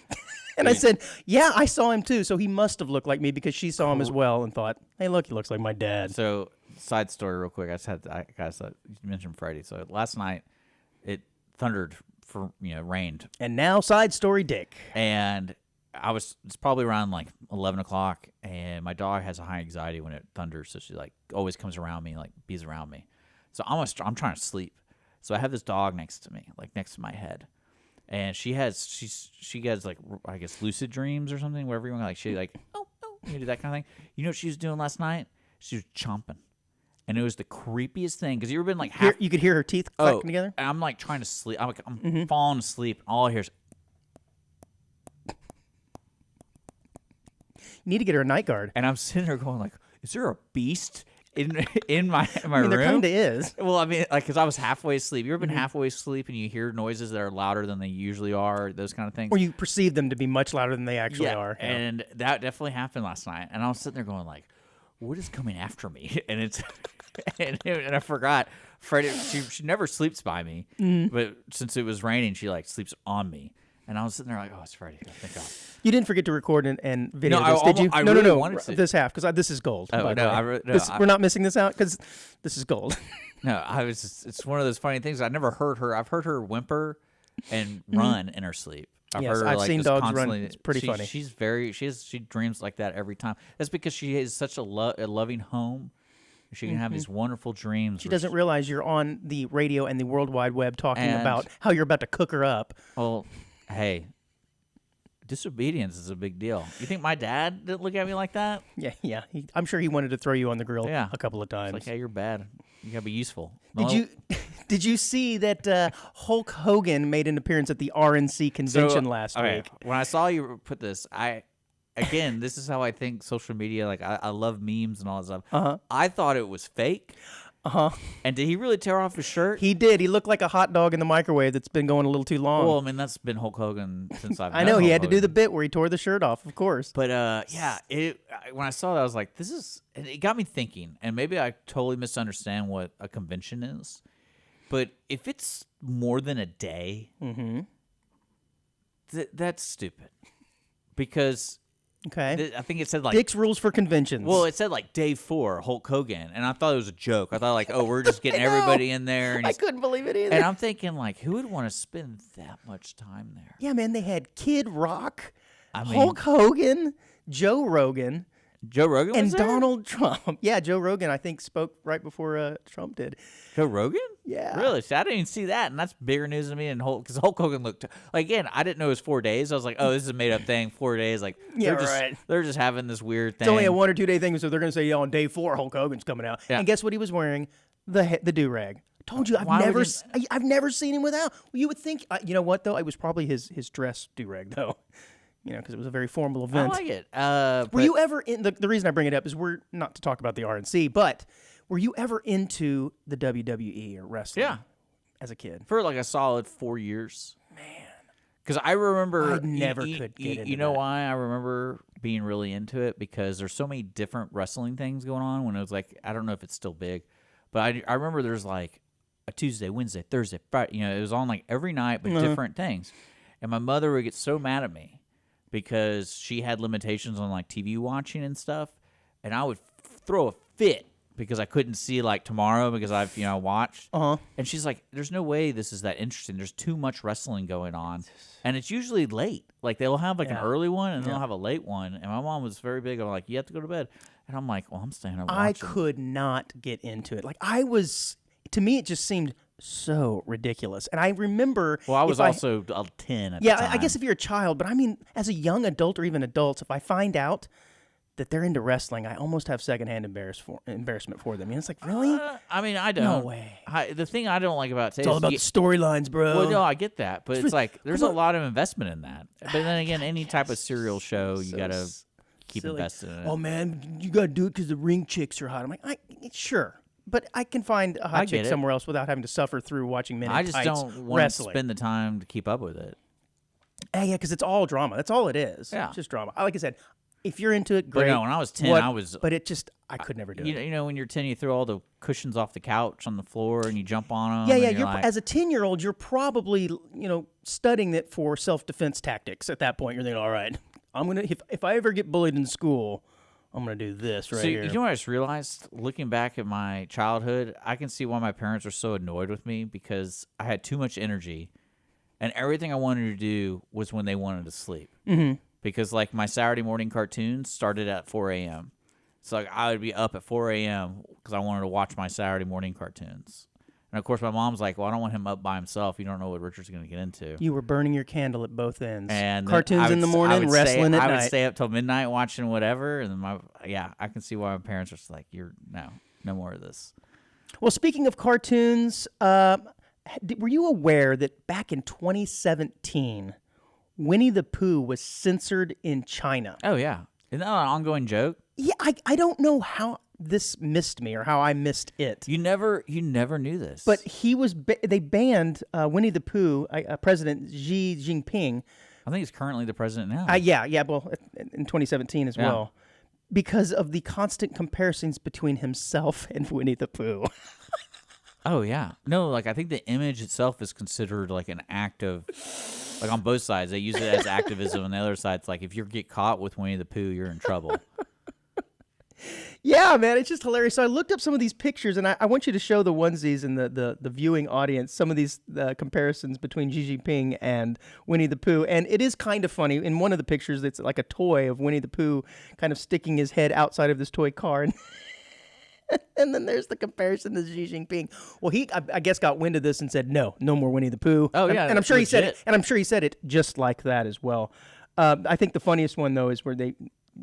And I said, yeah, I saw him too, so he must have looked like me because she saw him as well and thought, hey, look, he looks like my dad. So, side story real quick. You mentioned Freddie. So, last night, it thundered, rained. And now, side story, Dick. And it's probably around 11 o'clock, and my dog has a high anxiety when it thunders, so she always comes around me, bees around me. So I'm trying to sleep. So I have this dog next to me, next to my head, and she gets I guess lucid dreams or something, wherever you want. She oh, you do that kind of thing. You know what she was doing last night? She was chomping. and it was the creepiest thing because you ever been like You could hear her teeth clacking together. I'm like trying to sleep. I'm falling asleep, and all I hear is. You need to get her a night guard. And I'm sitting there going like, is there a beast in my I mean, room? there kind of is. Well, I mean, like, because I was halfway asleep. You ever been halfway asleep and you hear noises that are louder than they usually are, those kind of things? Or you perceive them to be much louder than they actually are. Yeah. And that definitely happened last night. And I was sitting there going like, what is coming after me? And it's and I forgot. Freddie, she never sleeps by me, but since it was raining, she like sleeps on me. And I was sitting there like, oh, it's Freddie. Oh, thank God. You didn't forget to record and video No, this, did you? I no, really no, wanted to. This half, because this is gold. Oh, by the no, way. We're not missing this out because this is gold. No, I was. It's one of those funny things. I never heard her. I've heard her whimper and run in her sleep. I've seen dogs run. It's pretty funny. She dreams like that every time. That's because she is such a loving home. She can have these wonderful dreams. She doesn't realize you're on the radio and the World Wide Web talking about how you're about to cook her up. Well, hey, disobedience is a big deal. You think my dad didn't look at me like that? Yeah. I'm sure he wanted to throw you on the grill Yeah. a couple of times. It's like, hey, you're bad. You gotta be useful. Did you see that Hulk Hogan made an appearance at the RNC convention last week? When I saw you put this, this is how I think social media. Like I love memes and all that stuff. I thought it was fake. And did he really tear off his shirt? He did. He looked like a hot dog in the microwave that's been going a little too long. Well, I mean, that's been Hulk Hogan since I've I know. He had to do the bit where he tore the shirt off, of course. But when I saw that, I was like, and it got me thinking, and maybe I totally misunderstand what a convention is. But if it's more than a day, that's stupid. Because okay, I think it said like Dick's rules for conventions. Well, it said like day 4, Hulk Hogan, and I thought it was a joke. I thought like, oh, we're just getting everybody in there. And I couldn't believe it either. And I'm thinking like, who would want to spend that much time there? Yeah, man, they had Kid Rock, Hulk Hogan, Joe Rogan. Joe Rogan was and there? Donald Trump. Yeah, Joe Rogan, I think, spoke right before Trump did. Joe Rogan? Yeah. Really? See, I didn't even see that, and that's bigger news to me than Hulk, because Hulk Hogan looked, like, again, I didn't know it was 4 days. I was like, oh, this is a made-up thing, 4 days. Like, they're just having this weird thing. It's only a 1 or 2 day thing, so they're going to say, yeah, on day 4, Hulk Hogan's coming out. Yeah. And guess what he was wearing? The do-rag. Told you, I've never seen him without. Well, you would think, you know what, though? It was probably his dress do-rag, though. You know, because it was a very formal event. I like it. Were you ever in the reason I bring it up is we're not to talk about the RNC, but were you ever into the WWE or wrestling? Yeah, as a kid for like a solid 4 years. Man, because I remember I never could get into. You know why I remember being really into it? Because there's so many different wrestling things going on. When it was like, I don't know if it's still big, but I remember there's like a Tuesday, Wednesday, Thursday, Friday. You know, it was on like every night, but different things. And my mother would get so mad at me, because she had limitations on like TV watching and stuff, and I would throw a fit because I couldn't see like tomorrow because I've watched. And she's like, "There's no way this is that interesting. There's too much wrestling going on, and it's usually late. Like they'll have like an early one and they'll have a late one." And my mom was very big on like, "You have to go to bed," and I'm like, "Well, I'm staying up watching." I could not get into it. Like to me, it just seemed so ridiculous. And I remember... Well, I was also 10 at the time. Yeah, I guess if you're a child, but I mean, as a young adult or even adults, if I find out that they're into wrestling, I almost have secondhand embarrassment for them. And it's like, really? I mean, I don't. No way. The thing I don't like about it it's all about the storylines, bro. Well, no, I get that, but it's like there's a lot of investment in that. But then again, any type of serial show, you got to keep invested in it. Oh, man, you got to do it because the ring chicks are hot. I'm like, sure. But I can find a hot chick somewhere else without having to suffer through watching men in tights I just don't want to spend the time to keep up with it. Yeah, because it's all drama. That's all it is. Yeah. It's just drama. Like I said, if you're into it, great. But no, when I was 10, But I could never do it. You know, when you're 10, you throw all the cushions off the couch on the floor and you jump on them. Yeah, yeah. As a 10-year-old, you're probably, studying it for self-defense tactics at that point. You're thinking, all right, I'm going to, if I ever get bullied in school, I'm going to do this here. You know what I just realized? Looking back at my childhood, I can see why my parents were so annoyed with me, because I had too much energy, and everything I wanted to do was when they wanted to sleep. Mm-hmm. Because, like, my Saturday morning cartoons started at 4 a.m. So, like, I would be up at 4 a.m. because I wanted to watch my Saturday morning cartoons. And, of course, my mom's like, well, I don't want him up by himself. You don't know what Richard's going to get into. You were burning your candle at both ends. And cartoons in the morning, wrestling at night. I would stay up till midnight watching whatever. And then I can see why my parents are just like, no more of this. Well, speaking of cartoons, were you aware that back in 2017, Winnie the Pooh was censored in China? Oh, yeah. Isn't that an ongoing joke? Yeah, I don't know how this missed me or how I missed it. You never knew this. But they banned Winnie the Pooh, President Xi Jinping. I think he's currently the president now. Yeah, well, in 2017 as well. Because of the constant comparisons between himself and Winnie the Pooh. Oh, yeah. No, like, I think the image itself is considered like an act of, like, on both sides. They use it as activism, and the other side's like, if you get caught with Winnie the Pooh, you're in trouble. Yeah, man, it's just hilarious. So I looked up some of these pictures, and I want you to show the onesies and the viewing audience some of these comparisons between Xi Jinping and Winnie the Pooh. And it is kind of funny. In one of the pictures, it's like a toy of Winnie the Pooh kind of sticking his head outside of this toy car. And then there's the comparison to Xi Jinping. Well, he, I guess, got wind of this and said, no more Winnie the Pooh. Oh, yeah. And I'm sure he said it. And I'm sure he said it just like that as well. I think the funniest one, though, is where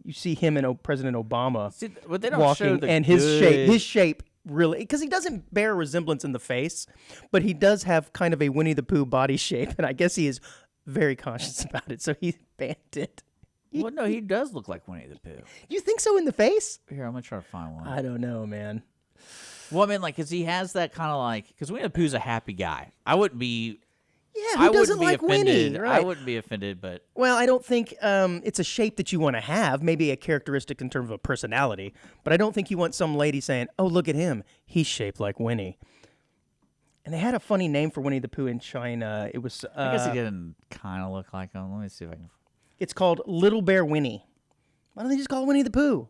you see him and President Obama But they don't walking, show the and his shape really, because he doesn't bear resemblance in the face, but he does have kind of a Winnie the Pooh body shape, and I guess he is very conscious about it, so he banned it. Well, no, he does look like Winnie the Pooh. You think so in the face? Here, I'm going to try to find one. I don't know, man. Well, I mean, like, because he has that kind of like, because Winnie the Pooh's a happy guy. I wouldn't be. Yeah, who doesn't like offended. Winnie? Right. I wouldn't be offended, but. Well, I don't think it's a shape that you want to have, maybe a characteristic in terms of a personality, but I don't think you want some lady saying, oh, look at him, he's shaped like Winnie. And they had a funny name for Winnie the Pooh in China. It was... I guess he didn't kind of look like him. Let me see if I can. It's called Little Bear Winnie. Why don't they just call it Winnie the Pooh?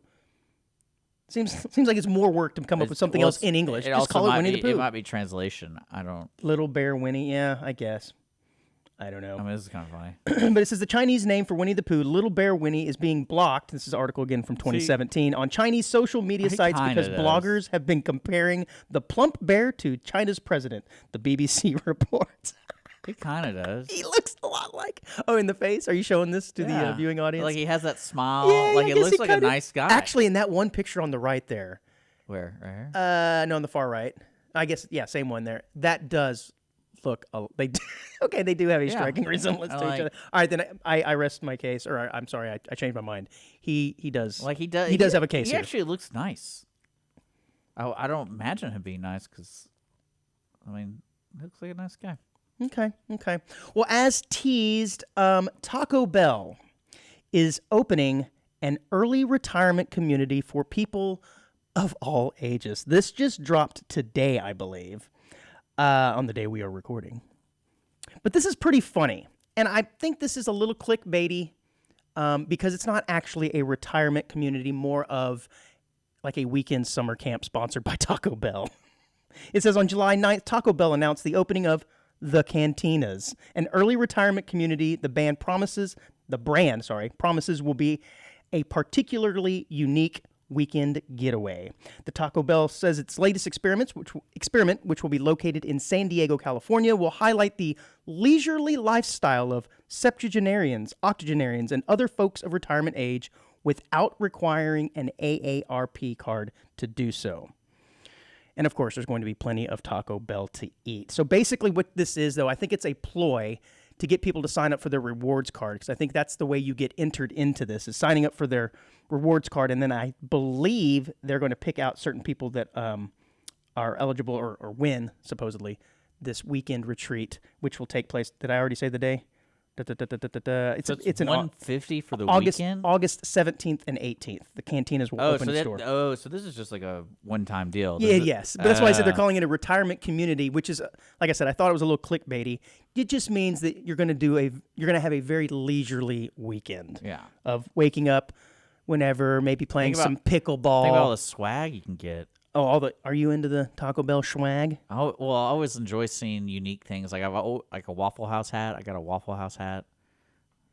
Seems like it's more work to come up with something else in English. Just call it Winnie the Pooh. It might be translation. I don't. Little Bear Winnie, yeah, I guess. I don't know. I mean, this is kind of funny. But it says the Chinese name for Winnie the Pooh, Little Bear Winnie, is being blocked. This is an article again from 2017 on Chinese social media sites because bloggers have been comparing the plump bear to China's president, the BBC reports. It kind of does. He looks a lot like. Oh, in the face? Are you showing this to the viewing audience? Like he has that smile. Yeah, like it looks like a nice guy. Actually, in that one picture on the right there. Where? Right here? No, on the far right. I guess, yeah, same one there. That does look. Okay, they do have a striking resemblance to each other. All right, then I rest my case. Or I'm sorry, I changed my mind. He does. Like he does. He does have a case. He here. actually looks nice. I don't imagine him being nice because, I mean, he looks like a nice guy. Okay. Well, as teased, Taco Bell is opening an early retirement community for people of all ages. This just dropped today, I believe, on the day we are recording. But this is pretty funny, and I think this is a little clickbaity because it's not actually a retirement community, more of like a weekend summer camp sponsored by Taco Bell. It says on July 9th, Taco Bell announced the opening of The Cantinas, an early retirement community. The brand promises will be a particularly unique weekend getaway. The Taco Bell says its latest experiment, which will be located in San Diego, California, will highlight the leisurely lifestyle of septuagenarians, octogenarians, and other folks of retirement age without requiring an AARP card to do so. And of course, there's going to be plenty of Taco Bell to eat. So basically what this is, though, I think it's a ploy to get people to sign up for their rewards card, because I think that's the way you get entered into this, is signing up for their rewards card. And then I believe they're going to pick out certain people that are eligible or win, supposedly, this weekend retreat, which will take place. Did I already say the day? It's an $150 for the weekend? August 17th and 18th. The cantinas will open the store. Oh, so this is just like a one-time deal. Yes. But that's why I said they're calling it a retirement community, which is, like I said, I thought it was a little clickbaity. It just means that you're going to have a very leisurely weekend. Yeah. Of waking up whenever, maybe playing some pickleball. Think about all the swag you can get. Oh, are you into the Taco Bell swag? Oh, well, I always enjoy seeing unique things. Like I have like a Waffle House hat. I got a Waffle House hat.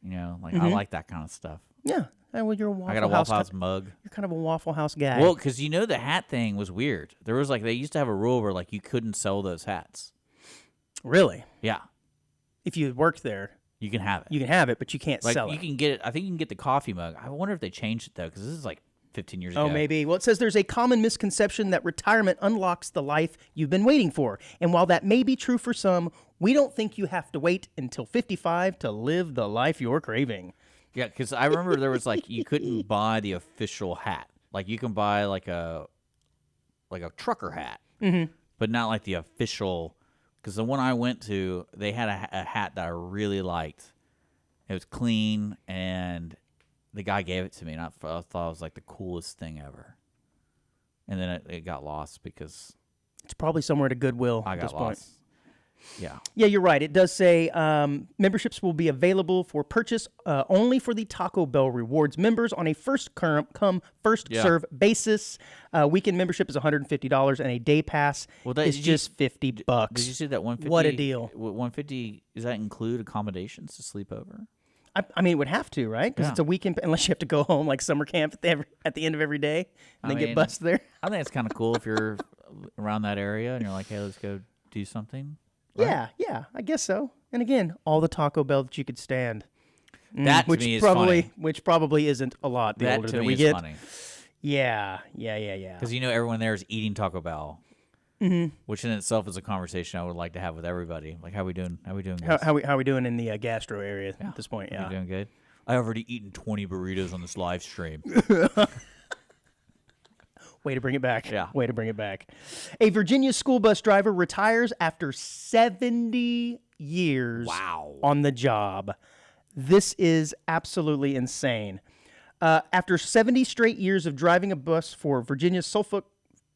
You know, like I like that kind of stuff. Yeah. Well, you're a Waffle House. I got a Waffle House mug. You're kind of a Waffle House guy. Well, because the hat thing was weird. There was they used to have a rule where you couldn't sell those hats. Really? Yeah. If you had worked there, you can have it. You can have it, but you can't sell it. You can get it. I think you can get the coffee mug. I wonder if they changed it though, because this is like 15 years ago. Oh, maybe. Well, it says there's a common misconception that retirement unlocks the life you've been waiting for. And while that may be true for some, we don't think you have to wait until 55 to live the life you're craving. Yeah, because I remember there was like, you couldn't buy the official hat. Like you can buy like a trucker hat, but not like the official. Because the one I went to, they had a hat that I really liked. It was clean, and the guy gave it to me, and I thought it was like the coolest thing ever. And then it got lost because It's probably somewhere at a Goodwill I at got this point. lost. Yeah. Yeah, you're right. It does say memberships will be available for purchase only for the Taco Bell Rewards members on a first-come, first-serve basis. Weekend membership is $150, and a day pass is just $50. Did you see that 150? What a deal. 150, does that include accommodations to sleep over? I mean, it would have to, right? Because it's a weekend, unless you have to go home like summer camp at the end of every day and then get bused there. I think it's kind of cool if you're around that area and you're like, hey, let's go do something. Right? Yeah, I guess so. And again, all the Taco Bell that you could stand. That to me is funny. Which probably isn't a lot the older That to that me we is get. funny. Yeah. Because everyone there is eating Taco Bell, which in itself is a conversation I would like to have with everybody. Like, how we doing? How we doing? How we doing in the gastro area at this point? Yeah, we doing good. I already eaten 20 burritos on this live stream. Way to bring it back. Yeah. Way to bring it back. A Virginia school bus driver retires after 70 years on the job. This is absolutely insane. After 70 straight years of driving a bus for Virginia's Suffolk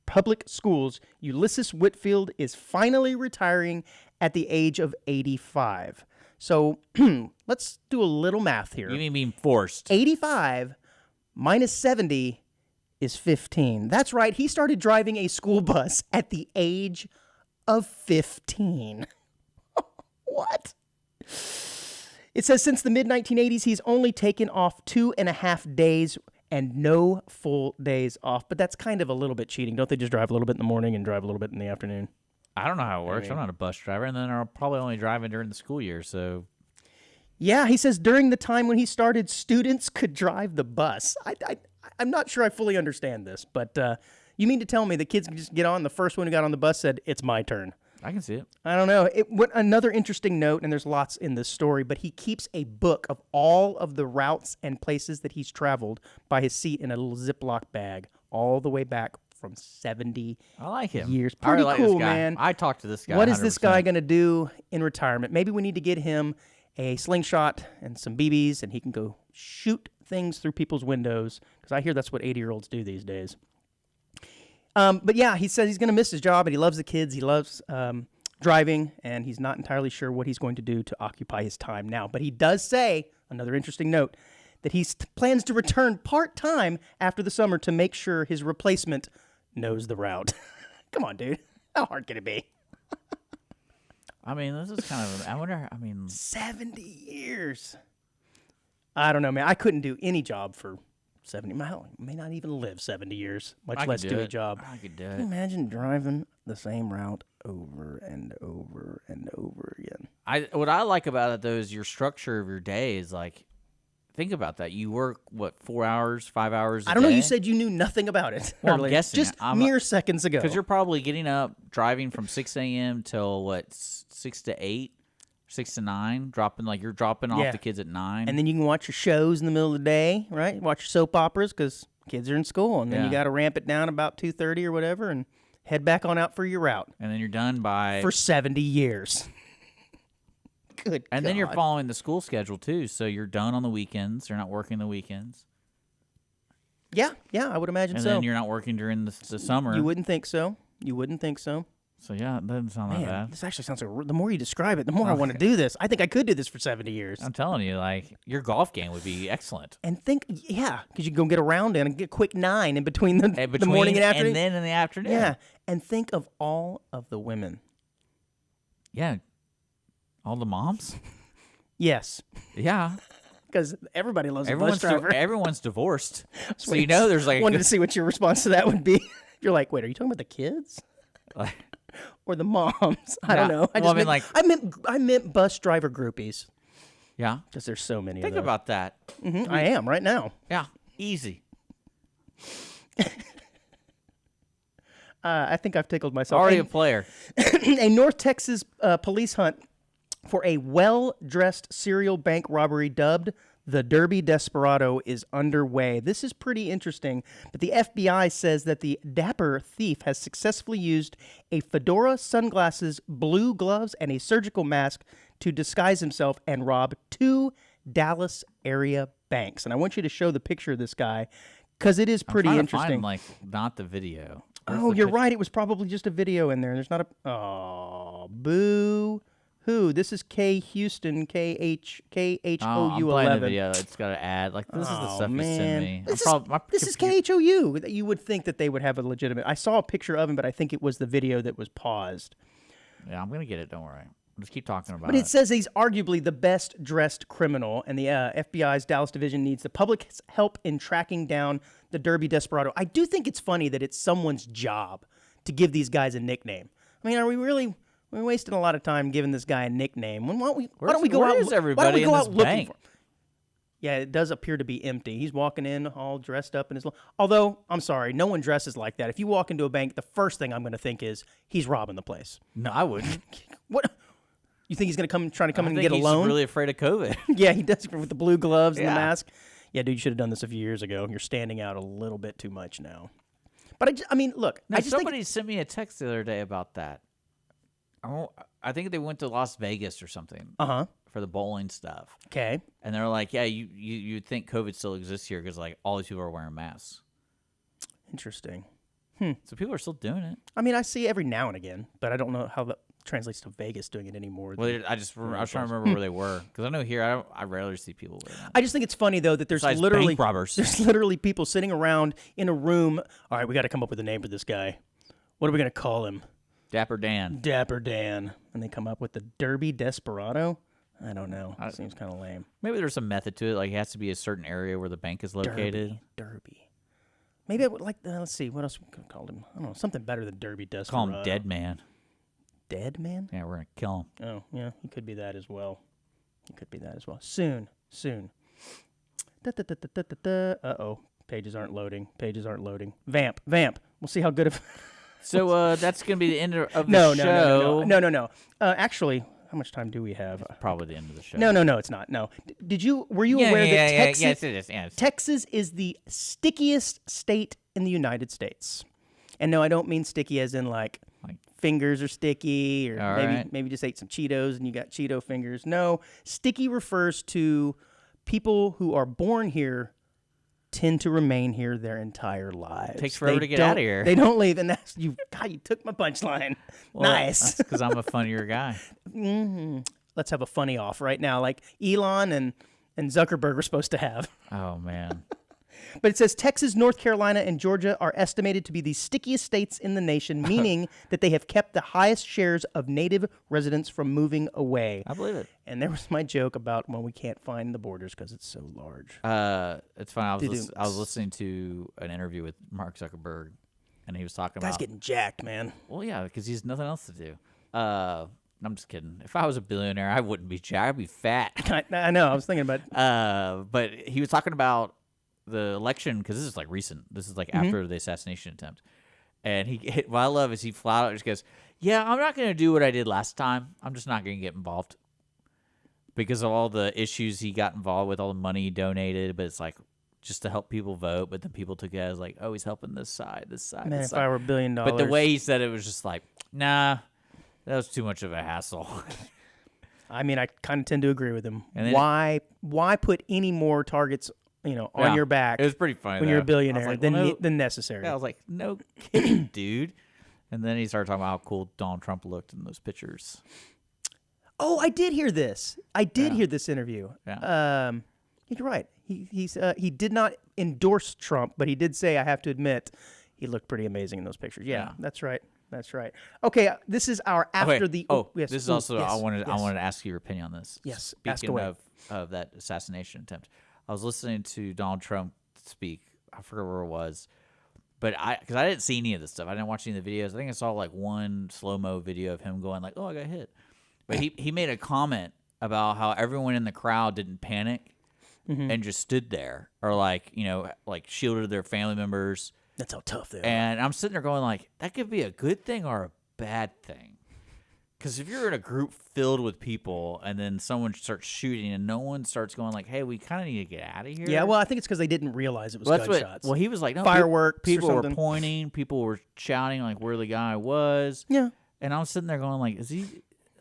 Public Schools, Ulysses Whitfield is finally retiring at the age of 85. So let's do a little math here. You mean being forced? 85 minus 70 is 15. That's right. He started driving a school bus at the age of 15. What? It says since the mid-1980s, he's only taken off 2.5 days and no full days off. But that's kind of a little bit cheating. Don't they just drive a little bit in the morning and drive a little bit in the afternoon? I don't know how it works. I'm not a bus driver, and then I'm probably only driving during the school year, so... Yeah, he says during the time when he started, students could drive the bus. I'm not sure I fully understand this, but you mean to tell me the kids can just get on? The first one who got on the bus said, it's my turn. I can see it. I don't know. Another interesting note, and there's lots in this story, but he keeps a book of all of the routes and places that he's traveled by his seat in a little Ziploc bag all the way back from 70 I like him. years. I really Pretty like cool, this guy. man. I talked to this guy. What is this 100%. guy going to do in retirement? Maybe we need to get him a slingshot and some BBs, and he can go shoot things through people's windows, because I hear that's what 80-year-olds do these days. But yeah, he says he's going to miss his job, and he loves the kids. He loves driving, and he's not entirely sure what he's going to do to occupy his time now. But he does say, another interesting note, that he plans to return part-time after the summer to make sure his replacement knows the route. Come on, dude. How hard can it be? I mean, this is kind of... I wonder... 70 years. I don't know, man. I couldn't do any job for 70. I may not even live 70 years, much less do a job. I could do Can it. you imagine driving the same route over and over and over again? What I like about it, though, is your structure of your day is like... Think about that. You work, 4 hours, 5 hours a day? I don't know. You said you knew nothing about it. Well, I'm earlier. guessing. Just mere seconds ago. Because you're probably getting up, driving from 6 a.m. till, 6 to 8, 6 to 9, you're dropping off the kids at 9. And then you can watch your shows in the middle of the day, right? Watch your soap operas because kids are in school. And then you got to ramp it down about 2:30 or whatever and head back on out for your route. And then you're done by... For 70 years. Good And then you're God. following the school schedule, too, so you're done on the weekends. You're not working the weekends. Yeah, I would imagine And so. then you're not working during the summer. You wouldn't think so. So, yeah, it doesn't sound that Man, bad. this actually sounds like, the more you describe it, the more I want to do this. I think I could do this for 70 years. I'm telling you, your golf game would be excellent. And think, because you can go get a round in and get a quick 9 in between the morning and afternoon. And then in the afternoon. Yeah, and think of all of the women. Yeah. All the moms? Yes, Yeah. because everybody loves a bus driver. Everyone's divorced. So Wait, there's wanted to see what your response to that would be. You're like, wait, are you talking about the kids or the moms? I don't know. I meant bus driver groupies Yeah. because there's so many. Think of those. about that. I am right now. Yeah. Easy. I think I've tickled myself. Already a player. A North Texas police hunt for a well-dressed serial bank robbery dubbed the Derby Desperado is underway. This is pretty interesting, but the FBI says that the dapper thief has successfully used a fedora, sunglasses, blue gloves, and a surgical mask to disguise himself and rob 2 Dallas area banks. And I want you to show the picture of this guy because it is pretty I'm trying interesting. to find, not the video. Where's Oh, the you're picture? right. It was probably just a video in there. There's not a. Oh, boo. Who? This is K Houston, KHOU I'm playing 11. the video. It's got an ad. This is the Oh, stuff you send me. This, My this is computer- KHOU. You would think that they would have a legitimate. I saw a picture of him, but I think it was the video that was paused. Yeah, I'm gonna get it. Don't worry. Just keep talking about But it says he's arguably the best dressed criminal, and the FBI's Dallas division needs the public's help in tracking down the Derby Desperado. I do think it's funny that it's someone's job to give these guys a nickname. I mean, are we really? We're wasting a lot of time giving this guy a nickname. Why don't we go where out? is Why don't everybody we go in out this looking bank? for? Yeah, it does appear to be empty. He's walking in all dressed up in his. Although I'm sorry, no one dresses like that. If you walk into a bank, the first thing I'm going to think is he's robbing the place. No, I wouldn't. What? You think he's going to trying to come I in think and get a he's loan? really afraid of COVID. Yeah, he does with the blue gloves and the Yeah. mask. Yeah, dude, you should have done this a few years ago. You're standing out a little bit too much now. But I mean, look, No, I just somebody think sent me a text the other day about that. I think they went to Las Vegas or something for the bowling stuff, okay. and they're like, "Yeah, you'd think COVID still exists here because all these people are wearing masks, Interesting. so people are still doing it." I mean, I see it every now and again, but I don't know how that translates to Vegas doing it anymore. Well, I was trying to remember where they were because I know here I rarely see people wearing them. I just think it's funny though that there's Besides literally bank robbers. there's literally people sitting around in a room. All right, we got to come up with a name for this guy. What are we gonna call him? Dapper Dan. Dapper Dan. And they come up with the Derby Desperado. I don't know. It seems kind of lame. Maybe there's some method to it. Like it has to be a certain area where the bank is located. Derby. Maybe I would like. Let's see. What else we could have called him? I don't know. Something better than Derby Desperado. Call him Dead Man. Dead Man? Yeah, we're gonna kill him. Oh, yeah. He could be that as well. Soon. Uh-oh. Pages aren't loading. Vamp. We'll see how good of... So that's gonna be the end of the No. show. Actually, how much time do we have? Probably the end of the show. No, it's not. No. Were you Yeah, aware yeah, that yeah, Texas, yes, it is. Yes. Texas is the stickiest state in the United States? And no, I don't mean sticky as in like fingers are sticky or All maybe right. maybe just ate some Cheetos and you got Cheeto fingers. No, sticky refers to people who are born here tend to remain here their entire lives. Takes forever They to get out of don't- here. They don't leave, and that's you. God, you took my punchline. Well, Nice. because I'm a funnier guy. Let's have a funny off right now, like Elon and Zuckerberg were supposed to have. Oh man. But it says Texas, North Carolina, and Georgia are estimated to be the stickiest states in the nation, meaning that they have kept the highest shares of native residents from moving away. I believe it. And there was my joke about when we can't find the borders because it's so large. It's funny. Dude, I was listening to an interview with Mark Zuckerberg, and he was talking Guy's about. getting jacked, man. Well, yeah, because he's nothing else to do. I'm just kidding. If I was a billionaire, I wouldn't be jacked. I'd be fat. I know. I was thinking about But he was talking about the election because this is recent. This is after the assassination attempt, and what I love is he flat out just goes, "Yeah, I'm not going to do what I did last time. I'm just not going to get involved because of all the issues he got involved with, all the money he donated. But it's just to help people vote. But then people took it as oh, he's helping this side. man, this if side. I were $1 billion. But the way he said it was just nah, that was too much of a hassle." I mean, I kind of tend to agree with him. And then- Why put any more targets, on Yeah, your back It was pretty funny when you're a though. I was billionaire like, than well, no- than necessary? Yeah, I was like, no kidding, dude. And then he started talking about how cool Donald Trump looked in those pictures. Oh, I did hear this. I did hear this interview. Yeah. You're right. He did not endorse Trump, but he did say, I have to admit, he looked pretty amazing in those pictures. Yeah. Yeah. That's right. Okay, this is our after the. This is also I wanted to ask you your opinion on this. Yes, ask Speaking away. of that assassination attempt, I was listening to Donald Trump speak. I forget where it was, but because I didn't see any of this stuff. I didn't watch any of the videos. I think I saw one slow-mo video of him going "Oh, I got hit," but he made a comment about how everyone in the crowd didn't panic and just stood there, or like shielded their family members. That's how tough they are. And I'm sitting there going like, that could be a good thing or a bad thing. Because if you're in a group filled with people and then someone starts shooting and no one starts going like, hey, we kind of need to get out of here. Yeah, well, I think it's because they didn't realize it was gunshots. Well, he was like, no, fireworks. People or were something. pointing. People were shouting like where the guy was. Yeah. And I'm sitting there going like, is he?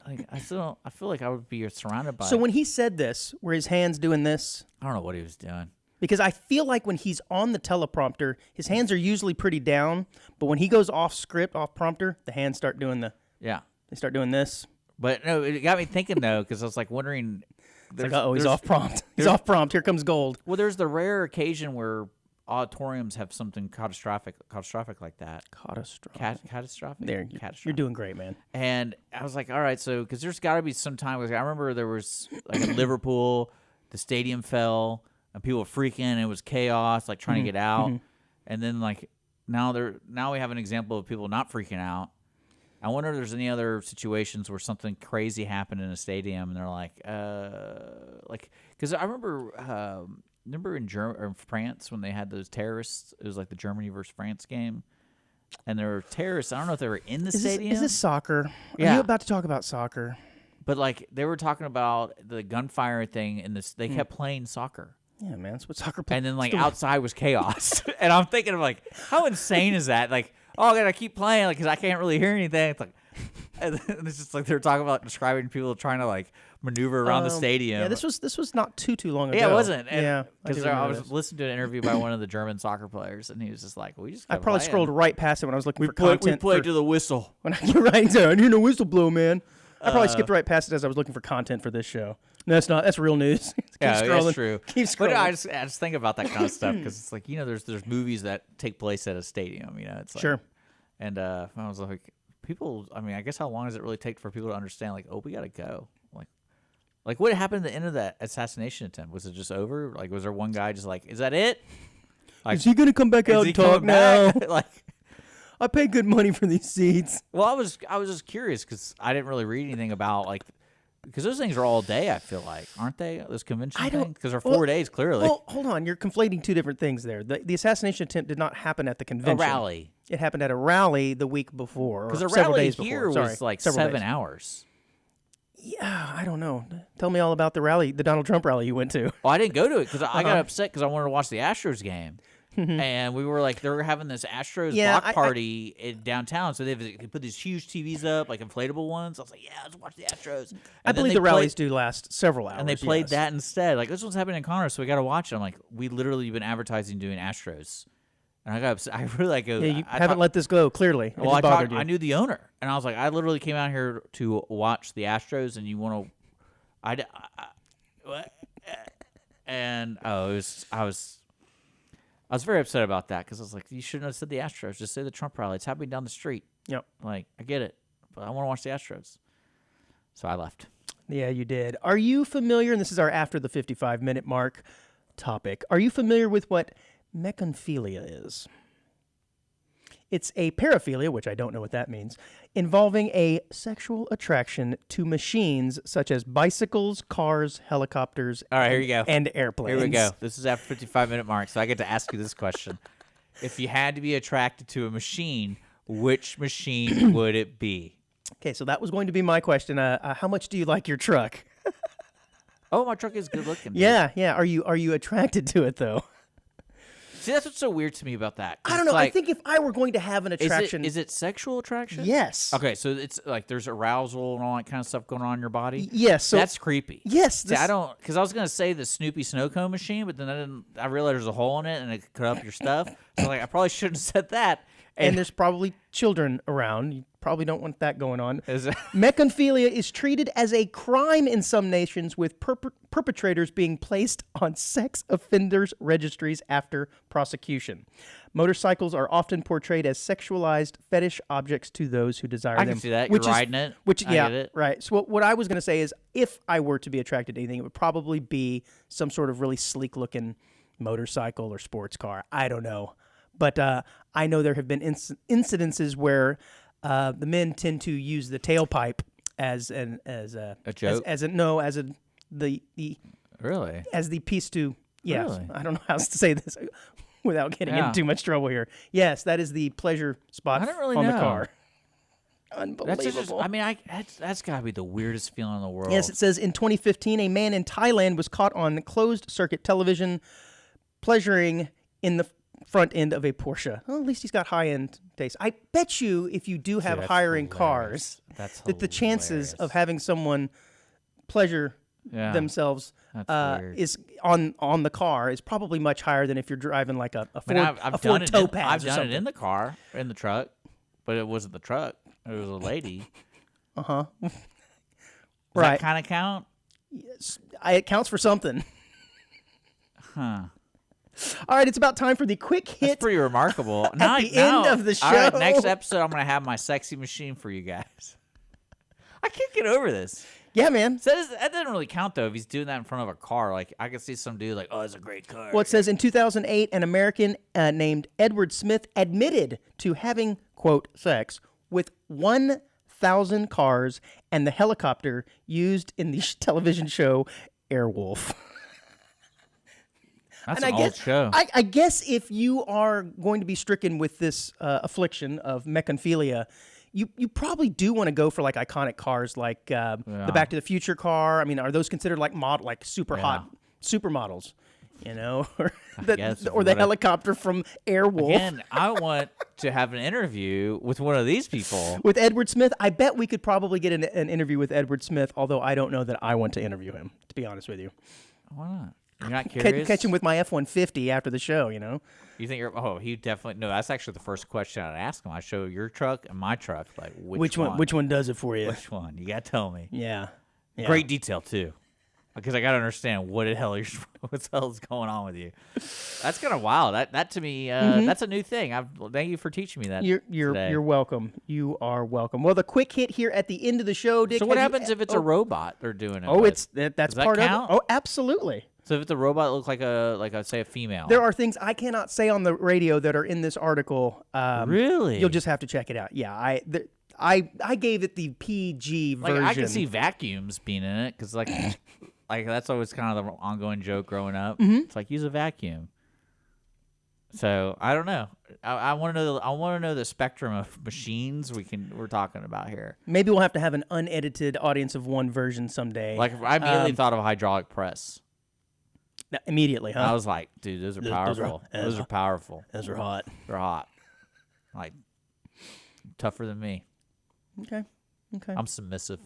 Like, I feel like I would be surrounded by. So when he said this, were his hands doing this? I don't know what he was doing. Because I feel like when he's on the teleprompter, his hands are usually pretty down. But when he goes off script, off prompter, the hands start doing they start doing this. But no, it got me thinking though, because I was like wondering. It's like, he's off prompt. He's off prompt. Here comes gold. Well, there's the rare occasion where auditoriums have something catastrophic like that. Catastrophic. There, you're doing great, man. And I was like, all right, so because there's got to be some time. I remember there was like in Liverpool, the stadium fell and people were freaking. And it was chaos, like trying to get out. And then like now we have an example of people not freaking out. I wonder if there's any other situations where something crazy happened in a stadium and they're like, because I remember in France when they had those terrorists, it was like the Germany versus France game, and there were terrorists. I don't know if they were in the stadium. Is this soccer? Yeah. Are you about to talk about soccer? But like they were talking about the gunfire thing, and they kept playing soccer. Yeah, man, that's what soccer. And then like outside was chaos, and I'm thinking of like, how insane is that? Like, oh, I gotta keep playing, like, because I can't really hear anything. It's like, and it's just like they're talking about describing people trying to like maneuver around the stadium. Yeah, this was not too long ago. Yeah, it wasn't. And, yeah, because I was listening to an interview by one of the German soccer players, and he was just like, I probably scrolled right past it when I was looking for We content. played to the whistle. You're right there. I need a whistle blow, man. I probably skipped right past it as I was looking for content for this show. No, that's not. That's real news. Keep Yeah, scrolling. that's true. Keep scrolling. But I just think about that kind of stuff because it's like, there's movies that take place at a stadium. It's like, Sure. And I was like, people. I mean, I guess how long does it really take for people to understand? Like, oh, we gotta go. Like what happened at the end of that assassination attempt? Was it just over? Like, was there one guy just like, is that it? Like, is he gonna come back out and talk now? Like, I paid good money for these seats. well, I was just curious because I didn't really read anything about like. Because those things are all day, I feel like, aren't they? Those convention things? Because they're 4 days, clearly. Well, hold on. You're conflating two different things there. The assassination attempt did not happen at the convention. A rally. It happened at a rally the week before. Because a several rally days here before. was like several 7 days. hours. Yeah, I don't know. Tell me all about the rally, the Donald Trump rally you went to. Well, I didn't go to it because I got upset because I wanted to watch the Astros game. And we were like, they were having this Astros block party in downtown. So they put these huge TVs up, like inflatable ones. I was like, yeah, let's watch the Astros. And I believe the rallies do last several hours. And they played that instead. Like, this one's happening in Conroe, so we got to watch it. I'm like, we literally been advertising doing Astros. And I got upset. I really like it. Yeah, you haven't let this go, clearly. Well, I knew the owner. And I was like, I literally came out here to watch the Astros, and you want to. What? And I was very upset about that because I was like, you shouldn't have said the Astros. Just say the Trump rally. It's happening down the street. Yep. Like, I get it, but I want to watch the Astros. So I left. Yeah, you did. Are you familiar, and this is our after the 55-minute mark topic, are you familiar with what mechanophilia is? It's a paraphilia, which I don't know what that means, involving a sexual attraction to machines such as bicycles, cars, helicopters, All right, here you go. And airplanes. Here we go. This is after 55-minute mark, so I get to ask you this question. If you had to be attracted to a machine, which machine would it be? Okay, so that was going to be my question. How much do you like your truck? Oh, my truck is good looking. Yeah. Are you attracted to it, though? See, that's what's so weird to me about that. I don't know. Like, I think if I were going to have an attraction... Is it sexual attraction? Yes. Okay, so it's like there's arousal and all that kind of stuff going on in your body? Yes. So that's creepy. Yes. See, I don't... Because I was going to say the Snoopy snow cone machine, but then I realized there's a hole in it and it could cut up your stuff. So like, I probably shouldn't have said that. And there's probably children around. You probably don't want that going on. Is it? Mechanophilia is treated as a crime in some nations, with perpetrators being placed on sex offenders registries after prosecution. Motorcycles are often portrayed as sexualized fetish objects to those who desire them. I can see that. You're riding it. I get it. Right. So what I was going to say is, if I were to be attracted to anything, it would probably be some sort of really sleek-looking motorcycle or sports car. I don't know. But I know there have been incidences where the men tend to use the tailpipe as a joke. the Really? as the piece to, yes, Really? I don't know how else to say this without getting Yeah. into too much trouble here. Yes, that is the pleasure spot I don't really on the know. car. That's Unbelievable. just, I mean, that's got to be the weirdest feeling in the world. Yes, it says in 2015, a man in Thailand was caught on closed-circuit television pleasuring in the front end of a Porsche. Well, at least he's got high-end taste. I bet you if you do have that's higher-end hilarious. cars, That's that the chances hilarious. of having someone pleasure Yeah. themselves That's weird. is on the car is probably much higher than if you're driving like a I Ford, mean, I've a done Ford it. Topaz I've or done something. it in the car, in the truck, but it wasn't the truck. It was a lady. Does Right. that kind of count? It counts for something. Huh. All right, it's about time for the quick That's hit. pretty remarkable. At the end of the All right, show. next episode, I'm going to have my sexy machine for you guys. I can't get over this. Yeah, man. So that doesn't really count, though, if he's doing that in front of a car. Like, I could see some dude like, oh, it's a great car. Well, it says in 2008, an American named Edward Smith admitted to having, quote, sex with 1,000 cars and the helicopter used in the television show Airwolf. That's And an old show. I guess if you are going to be stricken with this affliction of mechanophilia, you probably do want to go for like iconic cars like the Back to the Future car. I mean, are those considered like super hot supermodels? You know, or guess, or the helicopter from Airwolf. Again, I want to have an interview with one of these people. With Edward Smith, I bet we could probably get an interview with Edward Smith, although I don't know that I want to interview him, to be honest with you. Why not? You're not curious? Catch him with my F-150 after the show, you know? You think he definitely, no, that's actually the first question I'd ask him. I show your truck and my truck. Like, which one? Which one does it for you? Which one? You got to tell me. Yeah. Great detail, too. Because I got to understand what the hell is going on with you. That's kind of wild. That to me, that's a new thing. Thank you for teaching me that. You're welcome. You are welcome. Well, the quick hit here at the end of the show, Dick. So what happens if it's a robot they're doing it? Oh, with? that's Does that part count? of it. Oh, absolutely. So if it's a robot, it looks like say a female. There are things I cannot say on the radio that are in this article. Really? You'll just have to check it out. Yeah, I gave it the PG version. I can see vacuums being in it because like that's always kind of the ongoing joke growing up. It's like use a vacuum. So I don't know. I want to know. I want to know the spectrum of machines we're talking about here. Maybe we'll have to have an unedited audience of one version someday. Like I immediately thought of a hydraulic press. Immediately, huh? I was like, dude, those are powerful. Those are powerful. Those are hot. They're hot. Like tougher than me. Okay. I'm submissive.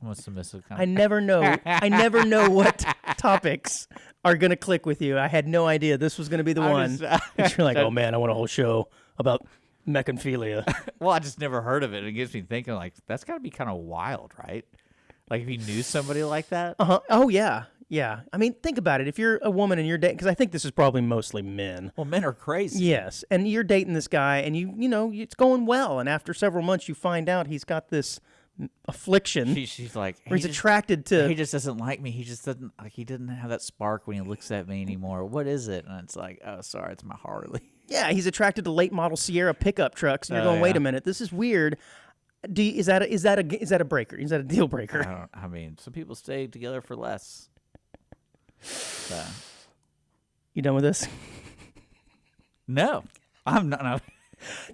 I'm a submissive kind I never know. I never know what topics are going to click with you. I had no idea this was going to be the one. You're like, oh man, I want a whole show about mechanophilia. Well, I just never heard of it. It gets me thinking, like, that's got to be kind of wild, right? Like, if you knew somebody like that. Uh-huh. Oh, yeah. Yeah. I mean, think about it. If you're a woman and you're dating, because I think this is probably mostly men. Well, men are crazy. Yes. And you're dating this guy and you know, it's going well. And after several months, you find out he's got this affliction. She's like, where he's attracted to. He just doesn't like me. He just doesn't, like, he didn't have that spark when he looks at me anymore. What is it? And it's like, oh, sorry, it's my Harley. Yeah, he's attracted to late model Sierra pickup trucks, and you're going, wait a minute, this is weird. Is that a breaker? Is that a deal breaker? I mean, some people stay together for less. So. You done with this? No, I'm not. No.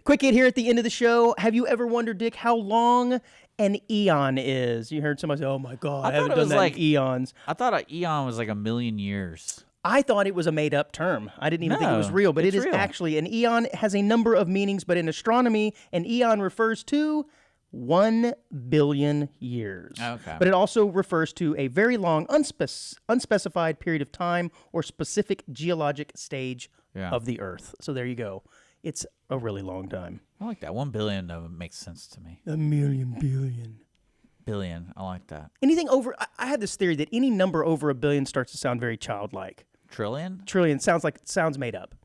Quick hit here at the end of the show. Have you ever wondered, Dick, how long an eon is? You heard somebody say, "Oh my God, I haven't done that in eons." I thought an eon was like a million years. I thought it was a made-up term. I didn't even think it was real, but it is real. Actually, an eon has a number of meanings, but in astronomy, an eon refers to 1 billion years. Okay. But it also refers to a very long, unspecified period of time or specific geologic stage of the Earth. So there you go. It's a really long time. I like that. 1 billion, though, makes sense to me. A million billion. Billion. I like that. Anything over, I have this theory that any number over a billion starts to sound very childlike. Trillion? Trillion sounds made up.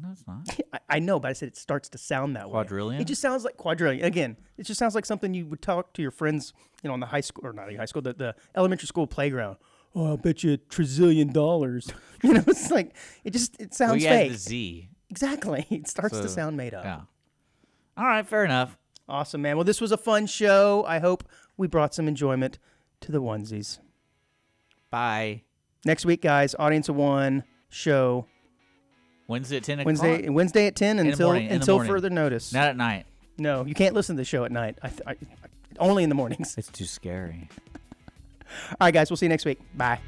No, it's not. I know, but I said it starts to sound that way. Quadrillion? It just sounds like quadrillion. Again, it just sounds like something you would talk to your friends, you know, on the high school, or not high school, the elementary school playground. Oh, I'll bet you $1 trillion. You know, it's like, it sounds fake. The Z. Exactly. It starts to sound made up. Yeah. All right, fair enough. Awesome, man. Well, this was a fun show. I hope we brought some enjoyment to the onesies. Bye. Next week, guys, Audience of One show. Wednesday at 10 o'clock. Wednesday at 10 until morning. further notice. Not at night. No, you can't listen to the show at night. Only in the mornings. It's too scary. All right, guys, we'll see you next week. Bye.